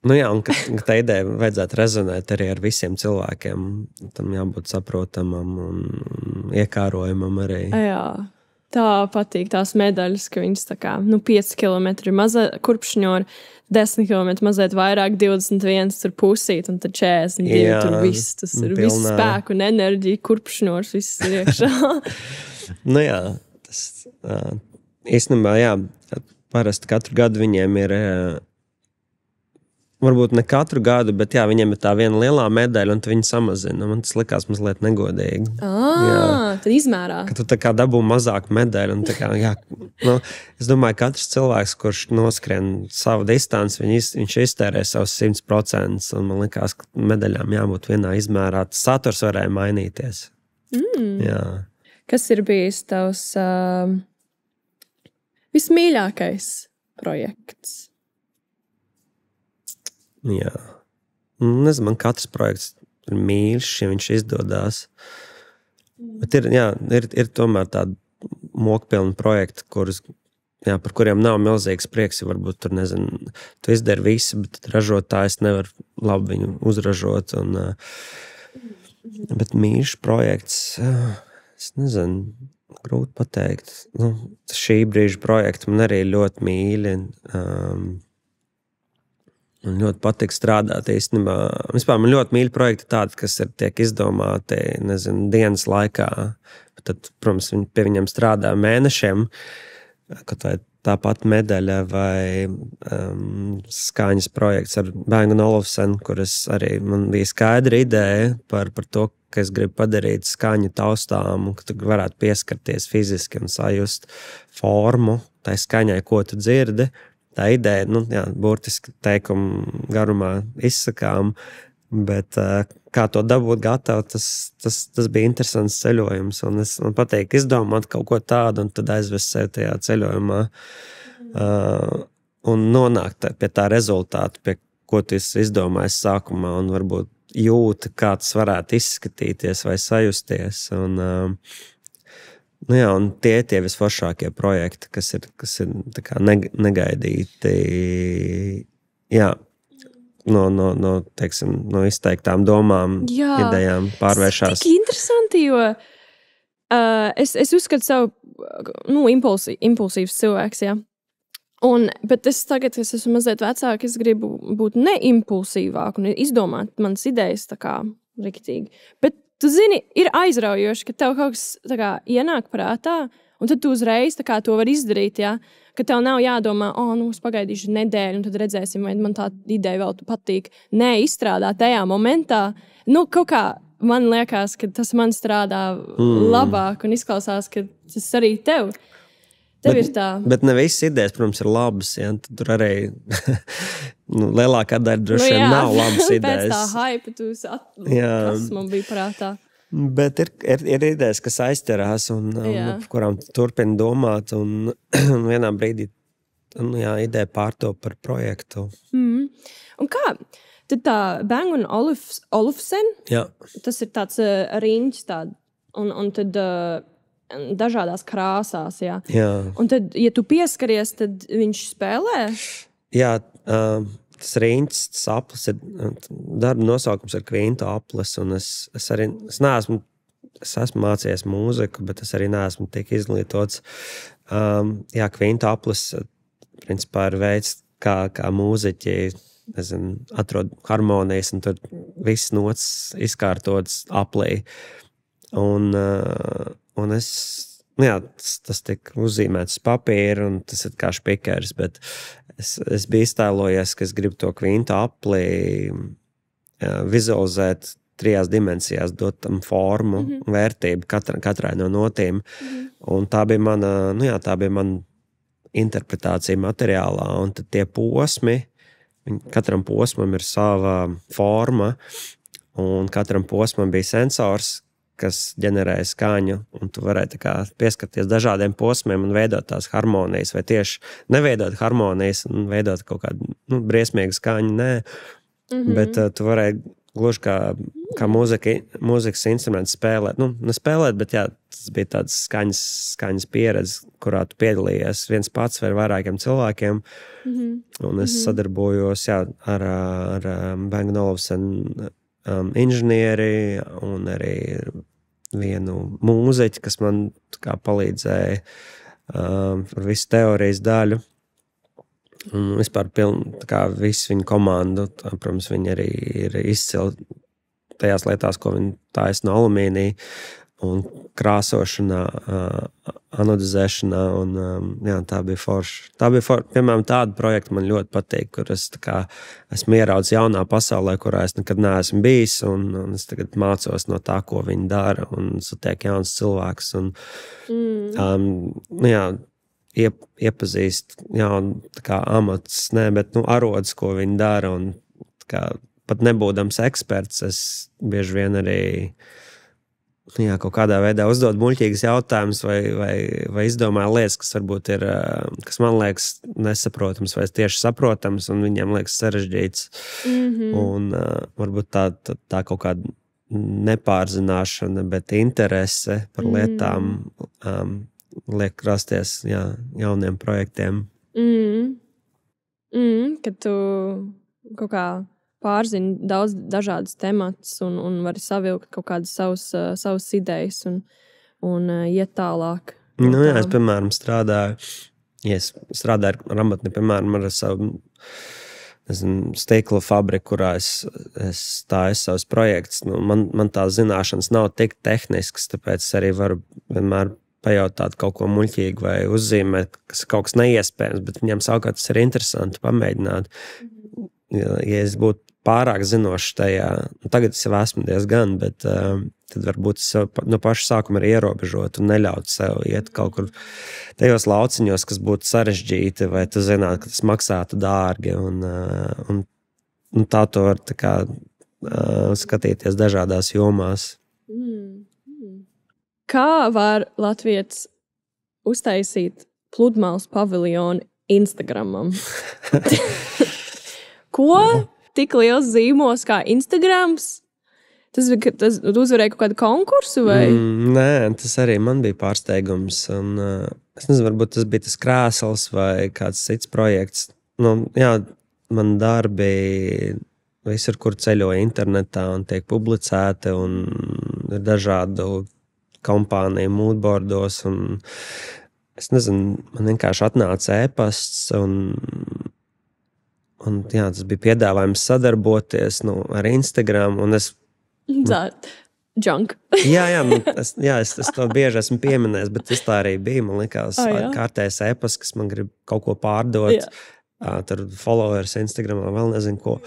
Un ka tā ideja vajadzētu rezonēt arī ar visiem cilvēkiem. Tam jābūt saprotamam un iekārojamam arī. Jā, tā patīk tās medaļas, ka viņas tā kā 5 kilometri maza kurpšņori, 10 kilometri mazliet vairāk, 21 tur pusīt un tad 42 tur viss. Tas ir viss spēku un enerģija, kurpšņors, viss ir iekšā. Tas īstenībā, parasti katru gadu viņiem ir, varbūt ne katru gadu, bet viņiem ir tā viena lielā medaļa, un viņi samazina. Man tas likās mazliet negodīgi. Tad izmērā. Ka tu tā kā dabū mazāku medaļu. Es domāju, katrs cilvēks, kurš noskrien savu distanci, viņš iztērē savus 100%, un man likās, ka medaļām jābūt vienā izmērā. Tas saturs varēja mainīties. Kas ir bijis tavs vismīļākais projekts? Nezinu, man katrs projekts ir mīļš, ja viņš izdodās. Bet ir tomēr tādi mokpilni projekti, par kuriem nav milzīgs prieks. Varbūt tur, tu izdari visu, bet ražotājs nevar labi viņu uzražot. Bet mīļš projekts, es nezinu, grūti pateikt. Šī brīža projekti man arī ļoti mīļi. Man ļoti patīk strādāt īstenībā. Vispār man ļoti mīļi projekti tādi, kas tiek izdomāti, dienas laikā. Tad, protams, pie viņiem strādā mēnešiem. Kaut vai tāpat medaļa vai skaņas projekts ar Bang & Olufsen, kuras arī man bija skaidra ideja par to, ka es gribu padarīt skaņu taustām, ka tu varētu pieskarties fiziski un sajust formu tai skaņai, ko tu dzirdi. Tā ideja, burtiski teikumu garumā izsakām, bet kā to dabūt gatavu, tas bija interesants ceļojums. Man patīk izdomāt kaut ko tādu un tad aizvest sevi tajā ceļojumā un nonākt pie tā rezultātu, pie ko tu izdomājies sākumā un varbūt jūti, kā tas varētu izskatīties vai sajusties. Nu jā, un tie visforšākie projekti, kas ir tā kā negaidīti, jā, no izteiktām domām, idejām pārvēršās. Tik interesanti, jo es uzskatu savu impulsīvs cilvēks, jā. Bet tagad, kad es esmu mazliet vecāka, es gribu būt neimpulsīvāk un izdomāt manas idejas tā kā riktīgi. Bet tu zini, ir aizraujoši, ka tev kaut kas tā kā ienāk prātā, un tad tu uzreiz tā kā to var izdarīt, jā. Ka tev nav jādomā, es pagaidīšu nedēļu, un tad redzēsim, vai man tā ideja vēl patīk. Nē, izstrādāt tajā momentā. Kaut kā man liekas, ka tas man strādā labāk un izklausās, ka tas arī tev ir tā. Bet ne visas idejas, protams, ir labas. Ja? Tur arī lielākā daļa droši vien nav labas idejas. Pēc tā hype, kas man bija prātā. Bet ir idejas, kas aizķerās un par kurām turpina domāt. Un vienā brīdī ideja pārtop par projektu. Un kā? Tad tā Bang & Olufsen, tas ir tāds riņķis un tad dažādās krāsās, jā. Un tad, ja tu pieskaries, tad viņš spēlē? Jā, tas riņķis, tas aplis ir, darba nosaukums ir Kvinta aplis, un es esmu mācījies mūziku, bet es arī neesmu tik izglītots. Jā, Kvinta aplis, principā, ir veids, kā mūziķi, atrod harmonijas, un tur viss nots izkārtots aplī. Un tas tika uzzīmēts uz papīra, un tas ir kā špikers, bet es biju iztēlojies, ka es gribu to Kvinta apli vizualizēt 3 dimensijās, dot tam formu, vērtību katrai no notīm. Un tā bija mana interpretācija materiālā, un tad tie posmi, katram posmam ir sava forma, un katram posmam bija sensors, kas ģenerēja skaņu, un tu varēji pieskarties dažādiem posmiem un veidot tās harmonijas, vai tieši neveidot harmonijas un veidot kaut kādu briesmīgu skaņu, nē. Bet tu varēji gluži kā mūzikas instruments spēlēt. Nespēlēt, bet jā, tas bija tāds skaņas pieredze, kurā tu piedalījies viens pats vai vairākiem cilvēkiem. Un es sadarbojos ar Bang & Olufsen inženieri un arī vienu mūziķi, kas man palīdzēja ar visu teorijas daļu. Un vispār visu viņu komandu, protams, viņi arī ir izcili tajās lietās, ko viņi taisa no alumīnija un krāsošanā, anodizēšanā, un tā bija forša. Piemēram, tādu projektu man ļoti patīk, kur es esmu ieraudzis jaunā pasaulē, kurā es nekad neesmu bijis, un es tagad mācos no tā, ko viņi dara, un satiek jauns cilvēks, un iepazīst jaunu amats, bet arodas, ko viņi dara, un pat nebūdams eksperts, es bieži vien arī kaut kādā veidā uzdod muļķīgas jautājumus vai izdomāju lietas, kas varbūt ir, kas man liekas nesaprotams vai tieši saprotams, un viņiem liekas sarežģīts. Un varbūt tā kaut kāda nepārzināšana, bet interese par lietām liek rasties jauniem projektiem. Kad tu kaut kā pārzini daudz dažādas tematus un vari savilkt kaut kādas savas idejas un iet tālāk. Es, piemēram, strādāju ar ramatni, piemēram, ar savu stikla fabriku, kurā es stāju savus projektus. Man tās zināšanas nav tik tehniskas, tāpēc es arī varu vienmēr pajautāt kaut ko muļķīgu vai uzzīmēt, kas ir kaut kas neiespējams, bet viņiem savukārt tas ir interesanti pamēģināt. Ja es būtu pārāk zinošs tajā, tagad es jau esmu diezgan, bet tad varbūt es no paša sākuma arī ierobežot un neļaut sev iet kaut kur tajos lauciņos, kas būtu sarežģīti, vai tu zinātu, ka tas maksātu dārgi, un tā to var skatīties dažādās jomās. Kā var latvietis uztaisīt pludmales paviljonu Instagramam? Ko tik liels zīmos kā Instagrams? Tas uzvarēja kaut kādu konkursu vai? Nē, tas arī man bija pārsteigums. Un, es nezinu, varbūt tas bija tas krēsls vai kāds cits projekts. Nu, jā, man darbi visur, kur ceļoja internetā un tiek publicēti un ir dažādu kompāniju moodboardos. Un es nezinu, man vienkārši atnāca e-pasts un jā, tas bija piedāvājums sadarboties ar Instagram. Un es Junk. jā, es to bieži esmu pieminējis, bet tas tā arī bija. Man liekas, kārtējs e-pasts, kas man grib kaut ko pārdot. Tur followers Instagramā vēl nezinu ko.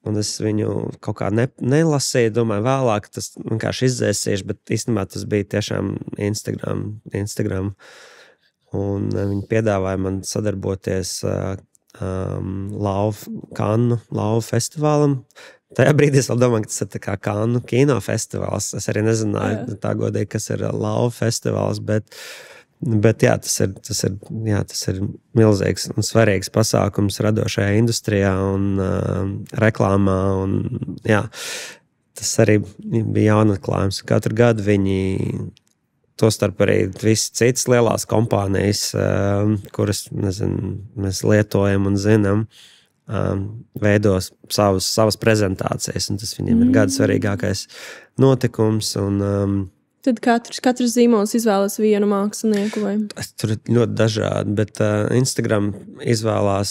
Un es viņu kaut kā nelasīju, domāju, vēlāk tas vienkārši izdzēsīšu, bet īstenībā tas bija tiešām Instagram. Un viņi piedāvāja man sadarboties Lauvu festivālam. Tajā brīdī es vēl domāju, ka tas ir tā kā Kannu kinofestivāls. Es arī nezināju tā godīgi, kas ir Lauvu festivāls, bet jā, tas ir milzīgs un svarīgs pasākums radošajā industrijā un reklāmā. Un, jā, tas arī bija jaunatklājums. Katru gadu viņi, tostarp arī visas citas lielās kompānijas, kuras mēs lietojam un zinām, veidos savas prezentācijas, un tas viņiem ir gada svarīgākais notikums. Un, tad katrs zīmols izvēlas vienu mākslinieku? Vai? Tur ir ļoti dažādi, bet Instagram izvēlās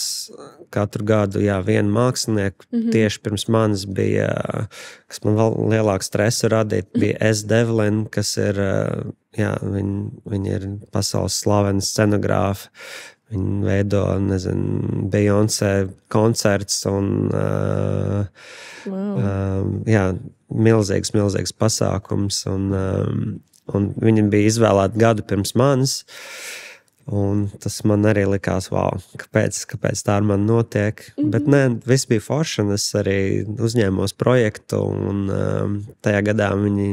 katru gadu vienu mākslinieku. Tieši pirms manis bija, kas man vēl lielāku stresu radīja, bija S. Devlin, kas ir, viņa ir pasaules slavena scenogrāfa. Viņi veido, Beyoncé koncerts un milzīgs pasākums. Un viņi bija izvēlēti gadu pirms manis. Un tas man arī likās, wow, kāpēc tā ar mani notiek. Bet nē, viss bija forši, un es arī uzņēmos projektu. Un tajā gadā viņi,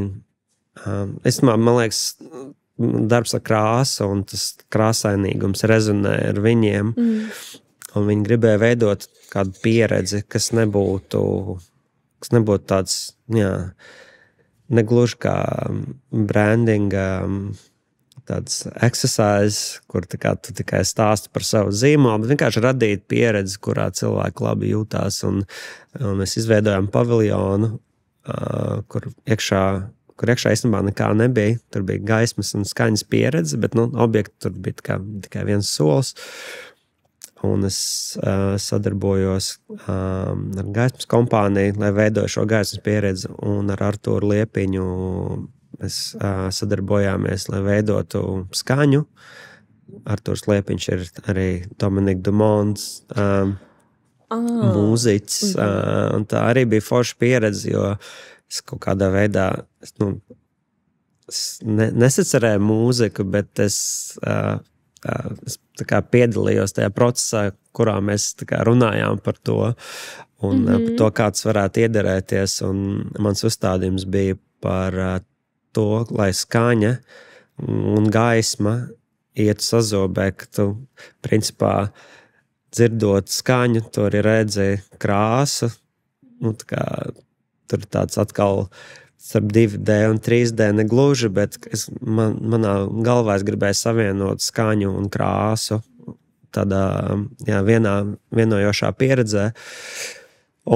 man liekas, darbs ar krāsu un tas krāsainīgums rezonē ar viņiem. Un viņi gribēja veidot kādu pieredzi, kas nebūtu tāds, negluži kā brandinga, tāds exercise, kur tu tikai stāsti par savu zīmolu, bet vienkārši radīt pieredzi, kurā cilvēki labi jūtās. Un mēs izveidojām paviljonu, kur iekšā īstenībā nekā nebija. Tur bija gaismas un skaņas pieredze, bet objekti tur bija tikai viens solis. Un es sadarbojos ar gaismas kompāniju, lai veidoju šo gaismas pieredzi, un ar Artūru Liepiņu mēs sadarbojāmies, lai veidotu skaņu. Artūrs Liepiņš ir arī Dominika Dumonts mūziķis, un tā arī bija forša pieredze, jo es kaut kādā veidā nesacerēju mūziku, bet es tā kā piedalījos tajā procesā, kurā mēs tā kā runājām par to un par to, kā tas varētu iederēties. Un mans uzstādījums bija par to, lai skaņa un gaisma ietu sazobē, ka tu principā dzirdot skaņu, tu arī redzi krāsu. Tur tāds atkal starp 2D un 3D negluži, bet manā galvā es gribēju savienot skaņu un krāsu tādā vienojošā pieredzē.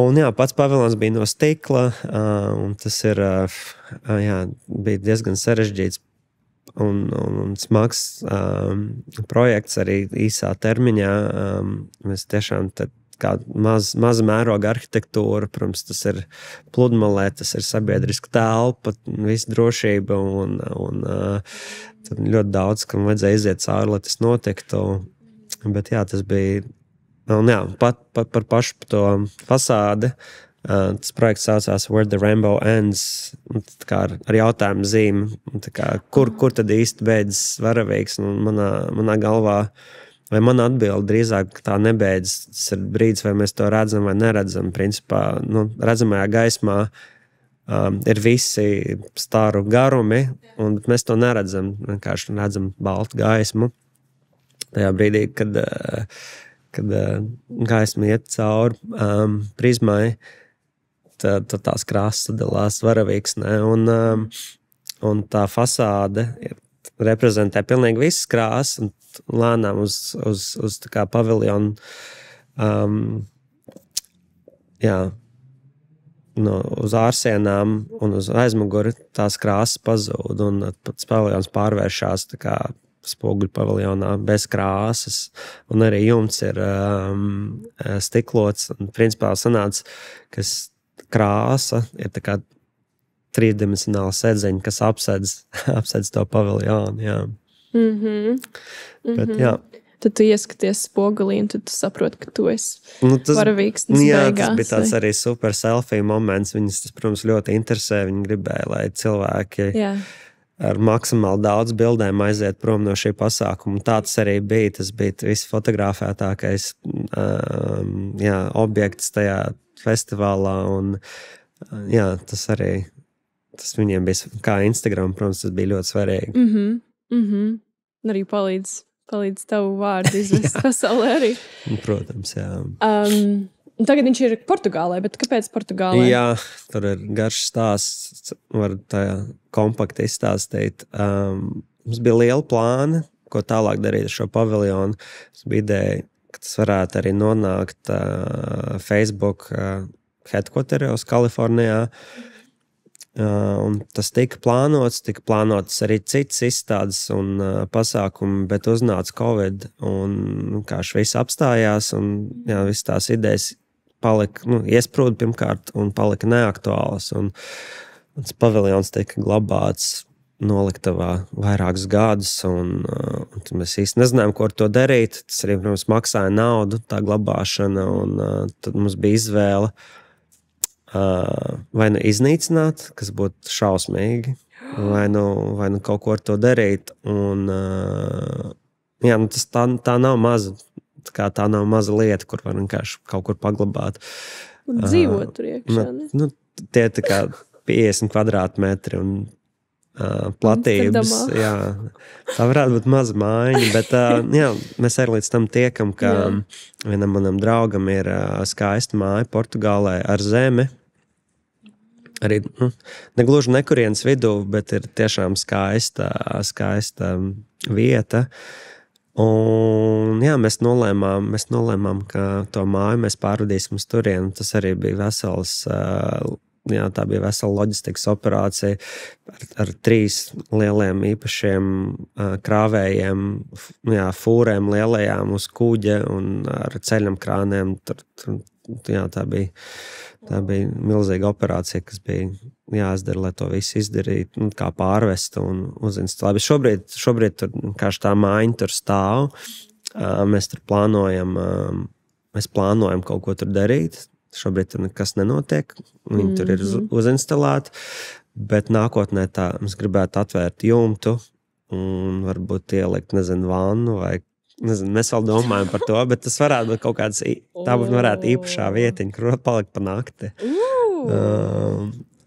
Un pats pavilons bija no stikla, un tas bija diezgan sarežģīts un smags projekts arī īsā termiņā. Mēs tiešām kā maza mēroga arhitektūra, protams, tas ir pludmalē, tas ir sabiedriska telpa, visa drošība un tad ļoti daudz, kam vajadzēja iziet cauri, lai tas notiktu. Bet tas bija, un par pašu to fasādi, tas projekts saucās Where the Rainbow Ends, kā ar jautājumu zīmi, kur tad īsti beidzas varavīgs, un manā galvā, vai mana atbilde drīzāk tā nebeidzas. Tas ir brīdis, vai mēs to redzam vai neredzam. Principā, redzamajā gaismā ir visi staru garumi, bet mēs to neredzam. Vienkārši redzam baltu gaismu. Tajā brīdī, kad gaisma iet cauri prizmai, tur tās krāsas sadalās varavīksnē, un tā fasāde reprezentē pilnīgi visas krāsas, un lēnām uz tā kā paviljonu, uz ārsienām un uz aizmuguri tās krāsas pazūd, un pats paviljons pārvēršās tā kā spoguļu paviljonā bez krāsas, un arī jumts ir stiklots, un principā sanāca, ka krāsa ir tā kā trīsdimensionāla sedzeņa, kas apsedz to paviljonu, jā. Bet, jā. Tad tu ieskaties spogulī, un tad tu saproti, ka tu esi varavīksnes beigās. Tas bija tāds arī super selfie moments. Viņas, tas, protams, ļoti interesē. Viņi gribēja, lai cilvēki ar maksimāli daudz bildēm aiziet prom no šī pasākuma. Tā tas arī bija. Tas bija visfotografētākais objekts tajā festivālā. Un, tas arī, tas viņiem bija kā Instagram, protams, tas bija ļoti svarīgi. Un arī palīdz tavu vārdu izvest pasaulē arī. Protams, jā. Tagad viņš ir Portugālē, bet kāpēc Portugālē? Jā, tur ir garš stāsts, var tā kompakti izstāstīt. Mums bija liela plāna, ko tālāk darīt ar šo paviljonu. Mums bija ideja, ka tas varētu arī nonākt Facebook headquarteros Kalifornijā. Un tas tika plānotas arī citas izstādes un pasākumi, bet uznāca Covid un vienkārši viss apstājās un visas tās idejas palika, iesprūda pirmkārt un palika neaktuālas un tas paviljons tika glabāts noliktavā vairākus gadus un mēs īsti nezinājām, ko ar to darīt. Tas arī, protams, maksāja naudu, tā glabāšana un tad mums bija izvēle vai nu iznīcināt, kas būtu šausmīgi, vai nu kaut ko ar to darīt. Un, tas tā nav maza, tā nav maza lieta, kur var vienkārši kaut kur paglabāt. Un dzīvot tur iekšā, ne? Tie tā kā 50 kvadrātmetri un platības. Jā, tā varētu būt maza mājiņa, bet mēs arī līdz tam tiekam, ka vienam manam draugam ir skaista māja Portugālē ar zemi. Arī negluži nekurienes vidū, bet ir tiešām skaista vieta. Un mēs nolēmām, ka to māju mēs pārvadīsim uz turieni. Tas arī bija tā bija vesela loģistikas operācija ar 3 lieliem īpašiem krāvējiem, fūrēm lielajām uz kuģa un ar ceļam krāniem. Tā bija milzīga operācija, kas bija jāizdara, lai to visu izdarītu, kā pārvest un uzinstalēt. Bet šobrīd tur vienkārši tā mājiņa tur stāv. Mēs tur plānojam kaut ko tur darīt. Šobrīd tur nekas nenotiek. Viņi tur ir uzinstalēti. Bet nākotnē mēs gribētu atvērt jumtu un varbūt ielikt, vannu vai mēs vēl domājam par to, bet tas varētu būt kaut kāds, tā varētu īpašā vietiņa, kur palikt pa nakti.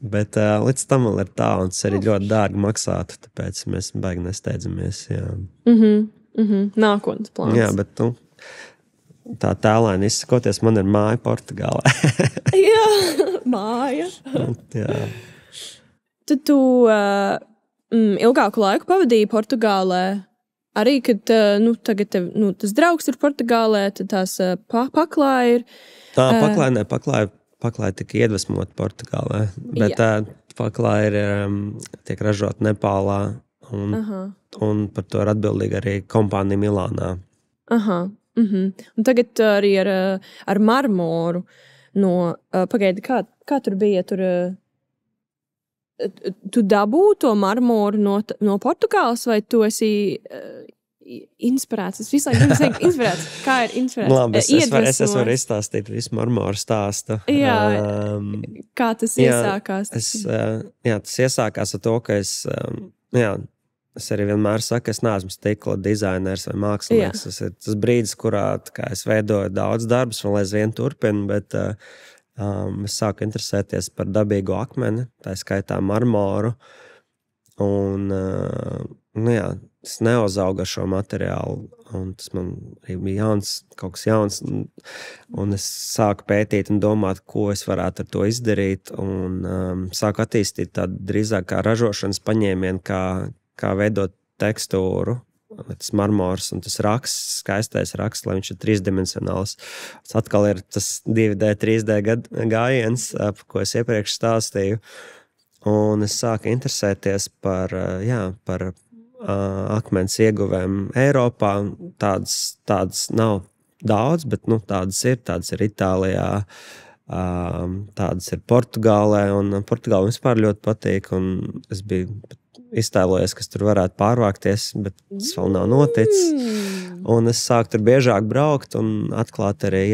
Bet līdz tam vēl ir tā, un tas arī ļoti dārgi maksātu, tāpēc mēs baigi nesteidzamies. Nākotnes plāns. Jā, bet tā tēlēni izsakoties, man ir māja Portugālē. Jā, māja. Jā. Tad tu ilgāku laiku pavadīji Portugālē. Arī, kad tagad tev, tas draugs ir Portugālē, tad tās paklāja ir. Paklāja tika iedvesmot Portugālē, bet paklāja tiek ražot Nepālā un par to ir atbildīga arī kompānija Milānā. Un tagad arī ar marmoru pagaidi, kā tur bija, tu dabū to marmoru no Portugāles, vai tu esi inspirēts? Es visu laiku gribu teikt inspirēts. Kā ir inspirēts? Labi, es varu izstāstīt visu marmoru stāstu. Jā, kā tas iesākās? Tas iesākās ar to, ka es arī vienmēr saku, es neesmu stikla dizainers vai mākslinieks. Tas ir tas brīdis, kurā es veidoju daudz darbus, vēl aizvien turpinu, bet es sāku interesēties par dabīgo akmeni, tā skaitā marmoru. Un es neuzaugu ar šo materiālu, un tas man bija kaut kas jauns, un es sāku pētīt un domāt, ko es varētu ar to izdarīt, un sāku attīstīt tādu drīzāk kā ražošanas paņēmienu, kā veidot tekstūru, tas marmors un tas raksts, skaistais raksts, lai viņš ir trīsdimensionāls. Tas atkal ir tas 2D, 3D gājiens, par ko es iepriekš stāstīju, un es sāku interesēties par akmens ieguvēm Eiropā. Tādas nav daudz, bet tādas ir Itālijā, tādas ir Portugālē, un Portugāla vispār ļoti patīk, un es biju iztēlojies, kas tur varētu pārvākties, bet tas vēl nav noticis. Un es sāku tur biežāk braukt un atklāt arī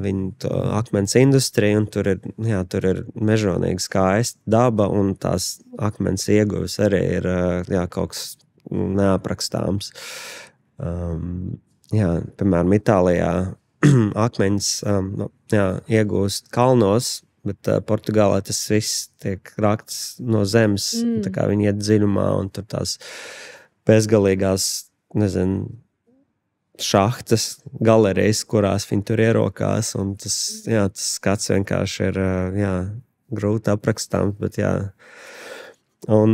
viņu to akmens industriju, un tur ir mežonīgi skaista daba, un tās akmens ieguves arī ir kaut kas neaprakstāms. Piemēram, Itālijā akmeņus iegūst kalnos, bet Portugālē tas viss tiek rakts no zemes, tā kā viņi iet dziļumā, un tur tās bezgalīgās, šahtas, galerijas, kurās viņi tur ierokās, un tas skats vienkārši ir grūti aprakstāms, bet un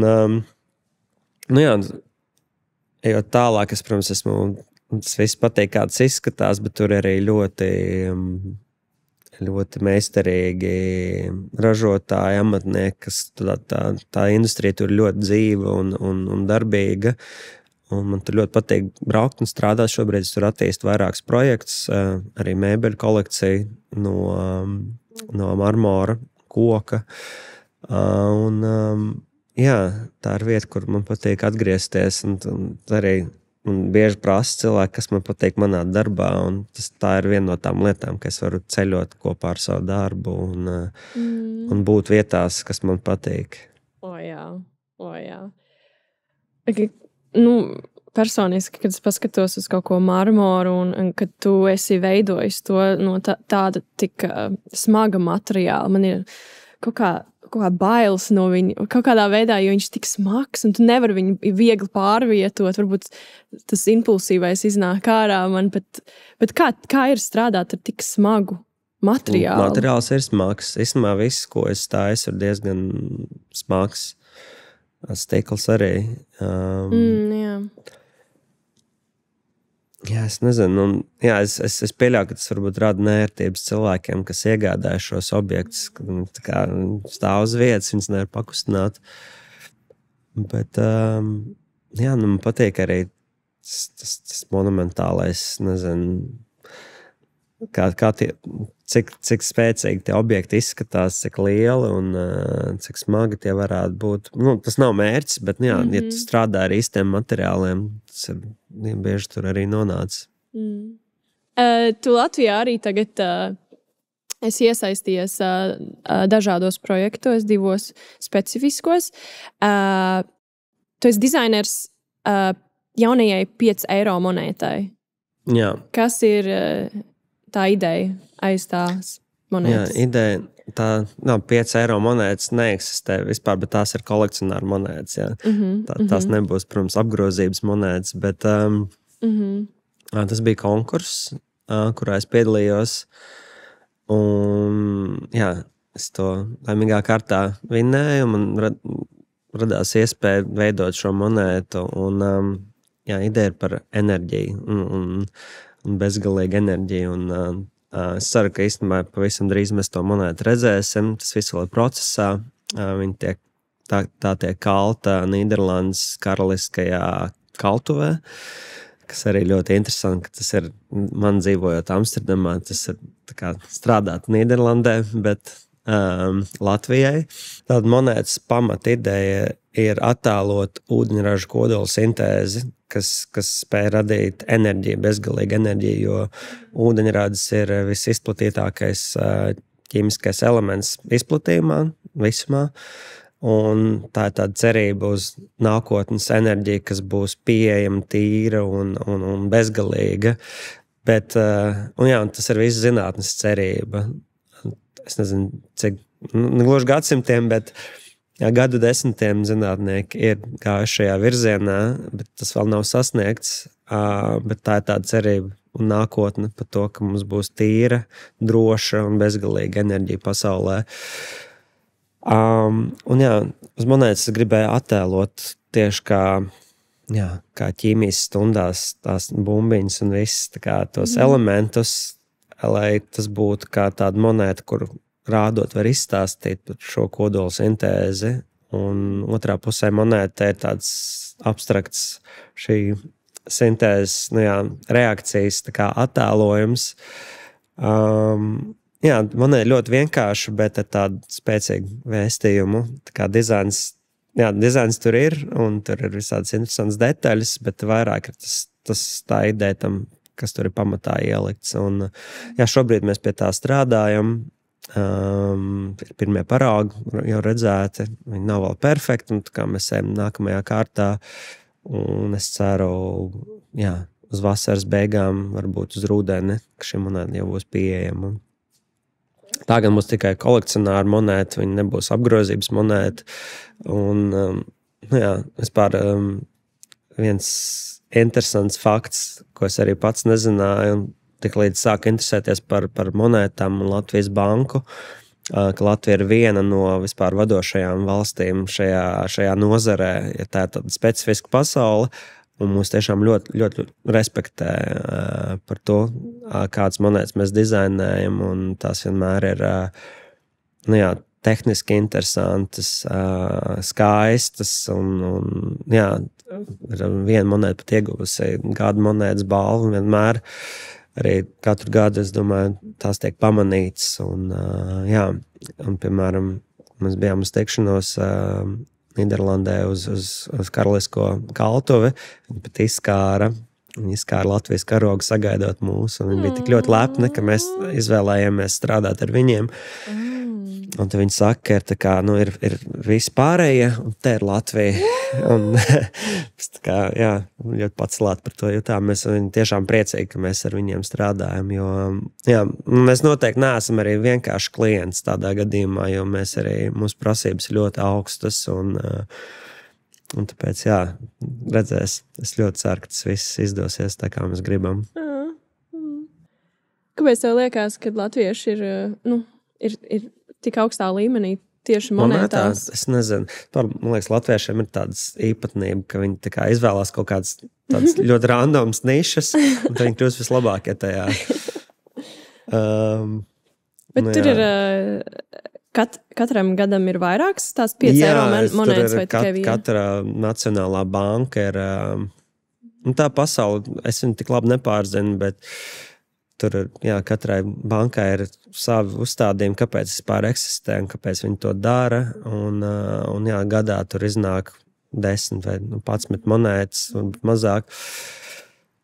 ejot tālāk, es, protams, tas viss patīk, kā tas izskatās, bet tur arī ļoti meistarīgi ražotāji, amatnieki, kas tā industrija tur ļoti dzīva un darbīga. Un man tur ļoti patīk braukt un strādāt. Šobrīd es tur attīstu vairākus projektus, arī mēbeļu kolekciju no marmora, koka. Tā ir vieta, kur man patīk atgriezties, un arī bieži prasa cilvēki, kas man patīk manā darbā, un tā ir viena no tām lietām, ka es varu ceļot kopā ar savu darbu un būt vietās, kas man patīk. O jā. Personiski, kad es paskatos uz kaut ko marmoru, un kad tu esi veidojis to no tāda tik smaga materiāla, man ir kaut kā bailes no viņa, kaut kādā veidā, jo viņš tik smags, un tu nevari viņu viegli pārvietot, varbūt tas impulsīvais iznāk ārā man, bet kā ir strādāt ar tik smagu materiālu? Materiāls ir smags. Īstenībā viss, ko es taisu, ir diezgan smags. Stikls arī. Es nezinu. Es pieļauju, ka tas varbūt rada nērtības cilvēkiem, kas iegādājas šos objektus, kad stāv uz vietas, viņas nevar pakustināt. Bet, man patīk arī tas monumentālais, nezinu, cik spēcīgi tie objekti izskatās, cik lieli un cik smagi tie varētu būt. Tas nav mērķis, bet, ja tu strādā ar īstiem materiāliem, tas ir bieži tur arī nonācis. Tu Latvijā arī tagad esi iesaistījies dažādos projektos, 2 specifiskos. Tu esi dizainers jaunajai 5 eiro monētai. Jā. Kas ir tā ideja aiz tās monētas? Jā, ideja, tā 5 eiro monētas neeksistē vispār, bet tās ir kolekcionāra monētas. Jā. Tās nebūs, protams, apgrozības monētas, bet tas bija konkurss, kurā es piedalījos. Un, es to laimīgā kārtā vinnēju, un man radās iespēja veidot šo monētu. Un, ideja ir par enerģiju un bezgalīgu enerģiju. Un, es ceru, ka īstenībā pavisam drīz mēs to monētu redzēsim. Tas viss vēl ir procesā. Viņa tiek kalta Nīderlandes karaliskajā kaltuvē, kas arī ļoti interesanti, ka tas ir man dzīvojot Amsterdamā. Tas ir strādāt Nīderlandē, bet Latvijai. Tāda monētas pamata ideja ir attēlot ūdeņraža kodola sintēzi, kas spēj radīt enerģiju, bezgalīgu enerģiju, jo ūdeņradis ir visizplatītākais ķīmiskais elements izplatījumā, visumā. Un tā ir tāda cerība uz nākotnes enerģiju, kas būs pieejama, tīra un bezgalīga. Bet, tas ir viss zinātnes cerība. Es nezinu, cik gluži gadsimtiem, bet gadu desmitiem zinātnieki ir gājuši šajā virzienā, bet tas vēl nav sasniegts. Bet tā ir tāda cerība un nākotne par to, ka mums būs tīra, droša un bezgalīga enerģija pasaulē. Un uz monētas es gribēju attēlot tieši kā ķīmijas stundās tās bumbiņas un viss tos elementus, lai tas būtu kā tāda monēta, kur rādot var izstāstīt par šo kodolu sintēzi, un otrā pusē monēta ir tāds abstrakts šī sintēzes, reakcijas attēlojums. Monēta ir ļoti vienkārša, bet ar tādu spēcīgu vēstījumu. Tā kā dizains tur ir, un tur ir visādas interesantas detaļas, bet vairāk ir tas tā ideja tam, kas tur ir pamatā ielikts. Un, šobrīd mēs pie tā strādājam. Ir pirmie paraugi jau redzēti, viņi nav vēl perfekti, un kā mēs ejam nākamajā kārtā, un es ceru, uz vasaras beigām, varbūt uz rudeni, ka šī monēta jau būs pieejama. Tā gan būs tikai kolekcionāra monēta, viņa nebūs apgrozības monēta, un vispār viens interesants fakts, ko es arī pats nezināju, tik līdz sāku interesēties par monētām un Latvijas banku, ka Latvija ir viena no vispār vadošajām valstīm šajā nozarē, ja tā ir tāda specifiska pasaule, un mūs tiešām ļoti, ļoti respektē par to, kādas monētas mēs dizainējam, un tās vienmēr ir tehniski interesantas, skaistas, un viena monēta pat ieguvusi gada monētas balvu, vienmēr arī katru gadu, es domāju, tās tiek pamanītas. Un, piemēram, mēs bijām uz tikšanos Nīderlandē uz karalisko kaltuvi. Viņi pat izskāra Latvijas karogu sagaidot mūs. Viņi bija tik ļoti lepni, ka mēs izvēlējāmies strādāt ar viņiem. Un tad viņi saka, ir visi pārējie, un te ir Latvija. Un ļoti pacelāt par to jutām. Mēs tiešām priecīgi, ka mēs ar viņiem strādājam, jo mēs noteikti neesam arī vienkārši klients tādā gadījumā, jo mūsu prasības ir ļoti augstas, un tāpēc, redzēs, es ļoti ceru, ka tas viss izdosies tā, kā mēs gribam. Kāpēc tev liekas, ka latvieši ir tik augstā līmenī tieši monētās? Es nezinu. Man liekas, latviešiem ir tādas īpatnība, ka viņi izvēlās kaut kādas tādas ļoti randomas nišas, un tad viņi kļūst vislabākie tajā. Bet tur ir katram gadam ir vairākas tās 5 eiro monētas vai tikai viena? Katra nacionālā banka ir, tā pasaule, es viņu tik labi nepārzinu, bet tur katrai bankai ir savi uzstādījumi, kāpēc vispār eksistē un kāpēc viņi to dara. Un gadā tur iznāk 10 vai 11 monētas, varbūt mazāk.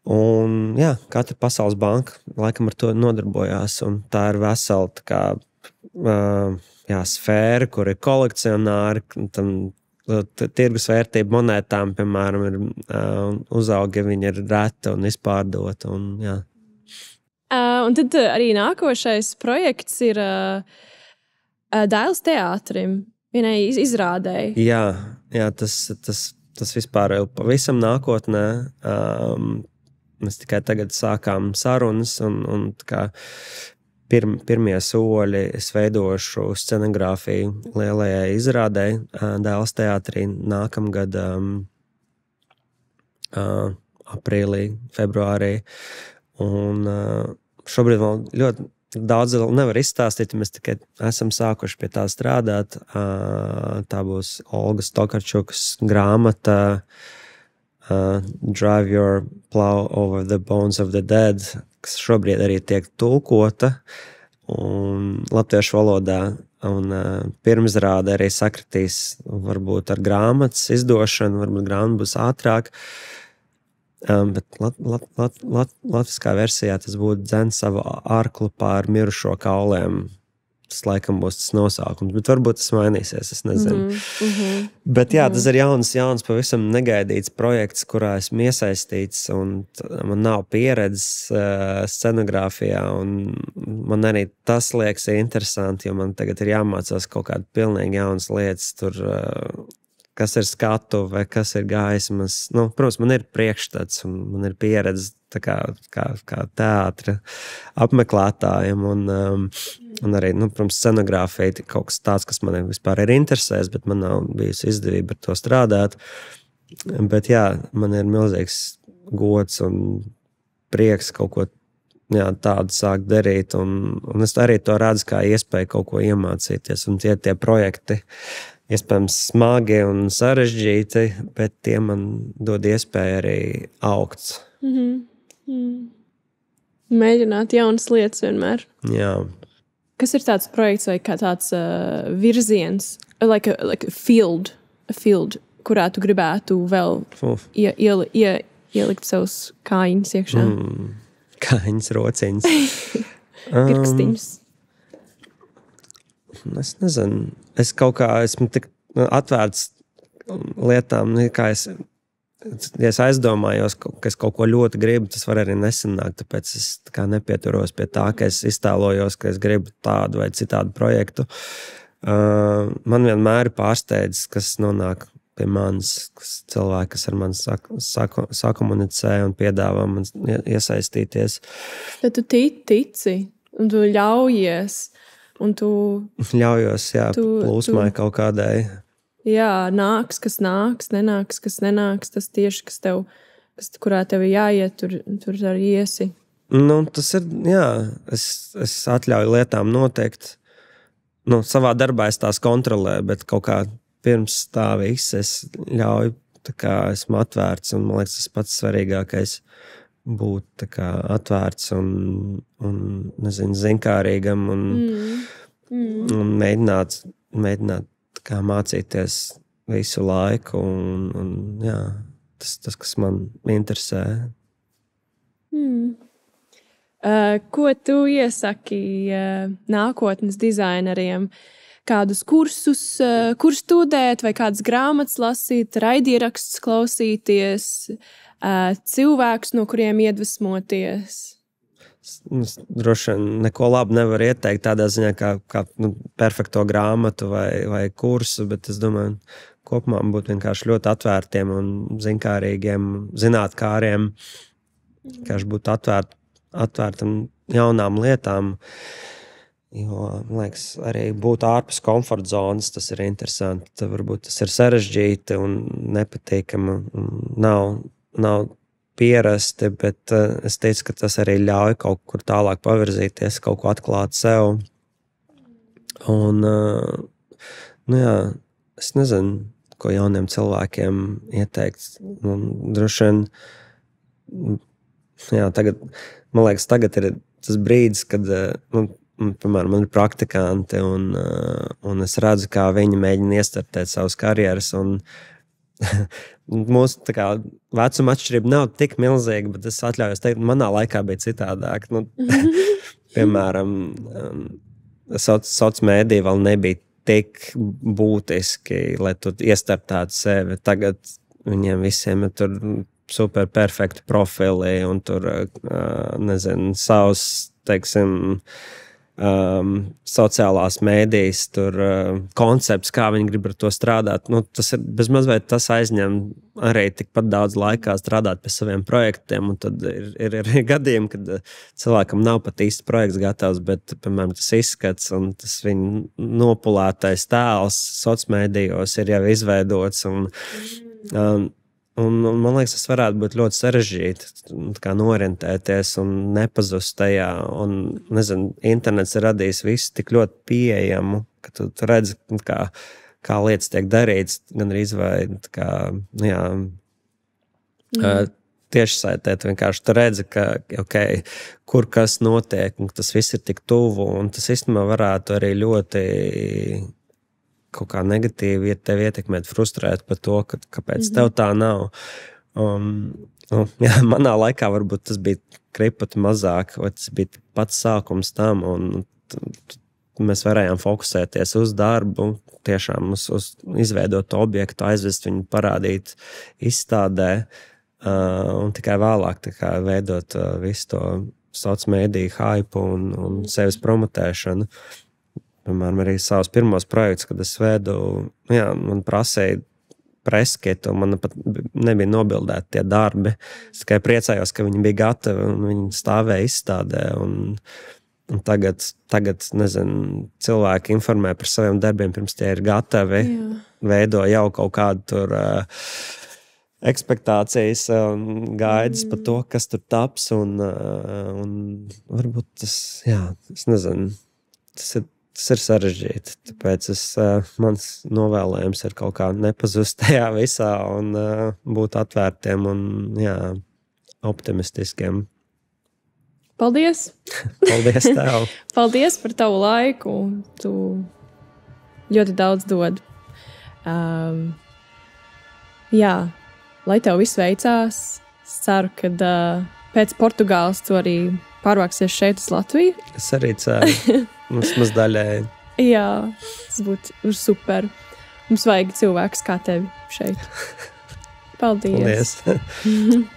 Un katra pasaules banka laikam ar to nodarbojās. Un tā ir vesela sfēra, kur ir kolekcionāri. Tirgus vērtība monētām, piemēram, ir uzauga, ja viņi ir reta un izpārdota. Un tad arī nākošais projekts ir Dailes teātrim, vienai izrādēji. Jā, tas vispār jau pavisam nākotnē. Mēs tikai tagad sākām sarunas, un pirmie soļi es veidošu scenogrāfiju lielajai izrādēji Dailes teātrī nākamgad aprīlī, februārī. Un šobrīd vēl ļoti daudz vēl nevar izstāstīt, mēs tikai esam sākuši pie tā strādāt. Tā būs Olgas Tokarčukas grāmata Drive Your Plow Over the Bones of the Dead, kas šobrīd arī tiek tulkota un latviešu valodā. Un pirmizrāde arī sakritīs varbūt ar grāmatas izdošanu, varbūt grāmata būs ātrāk. Bet latviskā versijā tas būtu dzen savu arklu pār mirušo kauliem tas laikam būs tas nosaukums, bet varbūt tas mainīsies, es nezinu. Bet jā, tas ir jauns, pavisam negaidīts projekts, kurā esmu iesaistīts, un man nav pieredzes scenogrāfijā, un man arī tas liekas interesanti, jo man tagad ir jāmācās kaut kāda pilnīgi jaunas lietas, tur, kas ir skatuve, kas ir gaismas. Nu, protams, man ir priekšstats, un man ir pieredze kā teātra apmeklētājiem, un arī, nu, protams, scenogrāfija ir kaut kas tāds, kas man vispār ir interesēs, bet man nav bijusi izdevība ar to strādāt. Bet jā, man ir milzīgs gods un prieks kaut ko tādu sākt darīt, un es arī to redzu kā iespēju kaut ko iemācīties, un tie projekti iespējams smagi un sarežģīti, bet tie man dod iespēju arī augt. Mēģināt jaunas lietas vienmēr. Jā. Kas ir tāds projekts vai kā tāds virziens, like a field, kurā tu gribētu vēl ielikt savus kājiņus iekšā? Kājiņas, rociņas. Pirkstiņus. Es nezinu. Es kaut kā esmu tik atvērts lietām, kā ja es aizdomājos, ka es kaut ko ļoti gribu, tas var arī nesanākt, tāpēc es kā nepieturos pie tā, ka es iztēlojos, ka es gribu tādu vai citādu projektu. Man vienmēr ir pārsteidz, kas nonāk pie manis, cilvēki, kas ar mani sakomunicē un piedāvā man iesaistīties. Tad tu tici, un tu ļaujies, un tu... Ļaujos, jā, plūsmai kaut kādai. Jā, nāks, kas nenāks, kas nenāks, tas tieši, kurā tev jāiet, tur arī iesi. Nu, tas ir, jā, es atļauju lietām noteikt. Nu, savā darbā es tās kontrolēju, bet kaut kā pirms tā viss es ļauju, tā kā esmu atvērts, un man liekas, tas pats svarīgākais būt tā kā atvērts un nezinu, zinkārīgam un mēģināt kā mācīties visu laiku, un jā, tas, kas man interesē. Ko tu iesaki nākotnes dizaineriem? Kādus kursus studēt, vai kādas grāmatas lasīt, raidieraksts klausīties, cilvēkus, no kuriem iedvesmoties? Droši vien neko labu nevar ieteikt tādā ziņā kā perfekto grāmatu vai kursu, bet es domāju, kopumā būtu vienkārši ļoti atvērtiem un zinkārīgiem, zinātkāriem, vienkārši būt atvērtam jaunām lietām, jo, man liekas, arī būt ārpus komforta zonas, tas ir interesanti. Varbūt tas ir sarežģīti un nepatīkami, nav pierasti, bet es teicu, ka tas arī ļauj kaut kur tālāk pavirzīties, kaut ko atklāt sev. Un, nu jā, es nezinu, ko jauniem cilvēkiem ieteikt. Droši vien, jā, man liekas, tagad ir tas brīdis, kad, piemēram, man ir praktikanti, un es redzu, kā viņi mēģina iestartēt savas karjeras, un mūsu vecuma atšķirība nav tik milzīga, bet es atļaujos teikt, manā laikā bija citādāk. Piemēram, sociālā mēdīja vēl nebija tik būtiski, lai tu iestartētu sevi. Tagad viņiem visiem ir tur super perfekti profili un tur, nezinu, savs, teiksim, sociālās mēdīs, tur koncepts, kā viņi grib ar to strādāt. Tas ir bezmazliet, tas aizņem arī tikpat daudz laikā strādāt pie saviem projektiem, un tad ir gadījumi, kad cilvēkam nav pat īsti projekts gatavs, bet, piemēram, tas izskats un tas viņa nopulētais tēls sociālmēdījos ir jau izveidots, un man liekas, tas varētu būt ļoti sarežģīti norientēties un nepazust tajā. Un, nezinu, internets ir radījis visu tik ļoti pieejamu, ka tu redzi, kā lietas tiek darītas, gan arī tiešsaitē. Vienkārši tu redzi, ka, kur kas notiek, un tas viss ir tik tuvu, un tas īstenībā varētu arī ļoti kaut kā negatīvi ir tevi ietekmēt, frustrēt par to, kāpēc tev tā nav. Jā, manā laikā varbūt tas bija kripati mazāk, vai tas bija pats sākums tam, un mēs varējām fokusēties uz darbu, tiešām uz izveidot objektu, aizvest viņu, parādīt izstādē, un tikai vēlāk tā kā veidot visu to sociālo mediju hype un sevis promotēšanu. Piemēram, arī savus pirmos projektus, kad es vedu, man prasīja preskitu, un man pat nebija nobildēti tie darbi. Es tikai priecājos, ka viņi bija gatavi, un viņi stāvēja izstādē, un tagad, nezinu, cilvēki informē par saviem darbiem, pirms tie ir gatavi, veido jau kaut kādu tur ekspektācijas un gaidas par to, kas tur taps, un varbūt tas, es nezinu, tas ir sarežģīti, tāpēc mans novēlējums ir kaut kā nepazust tajā visā un būt atvērtiem un, optimistiskiem. Paldies! Paldies tev! Paldies par tavu laiku! Tu ļoti daudz dod. Lai tev viss veicās, es ceru, ka pēc Portugāles tu arī pārvāksies šeit uz Latviju. Es arī ceru. Mums daļēji. Jā, tas būtu super. Mums vajag cilvēkus kā tevi šeit. Paldies! Paldies.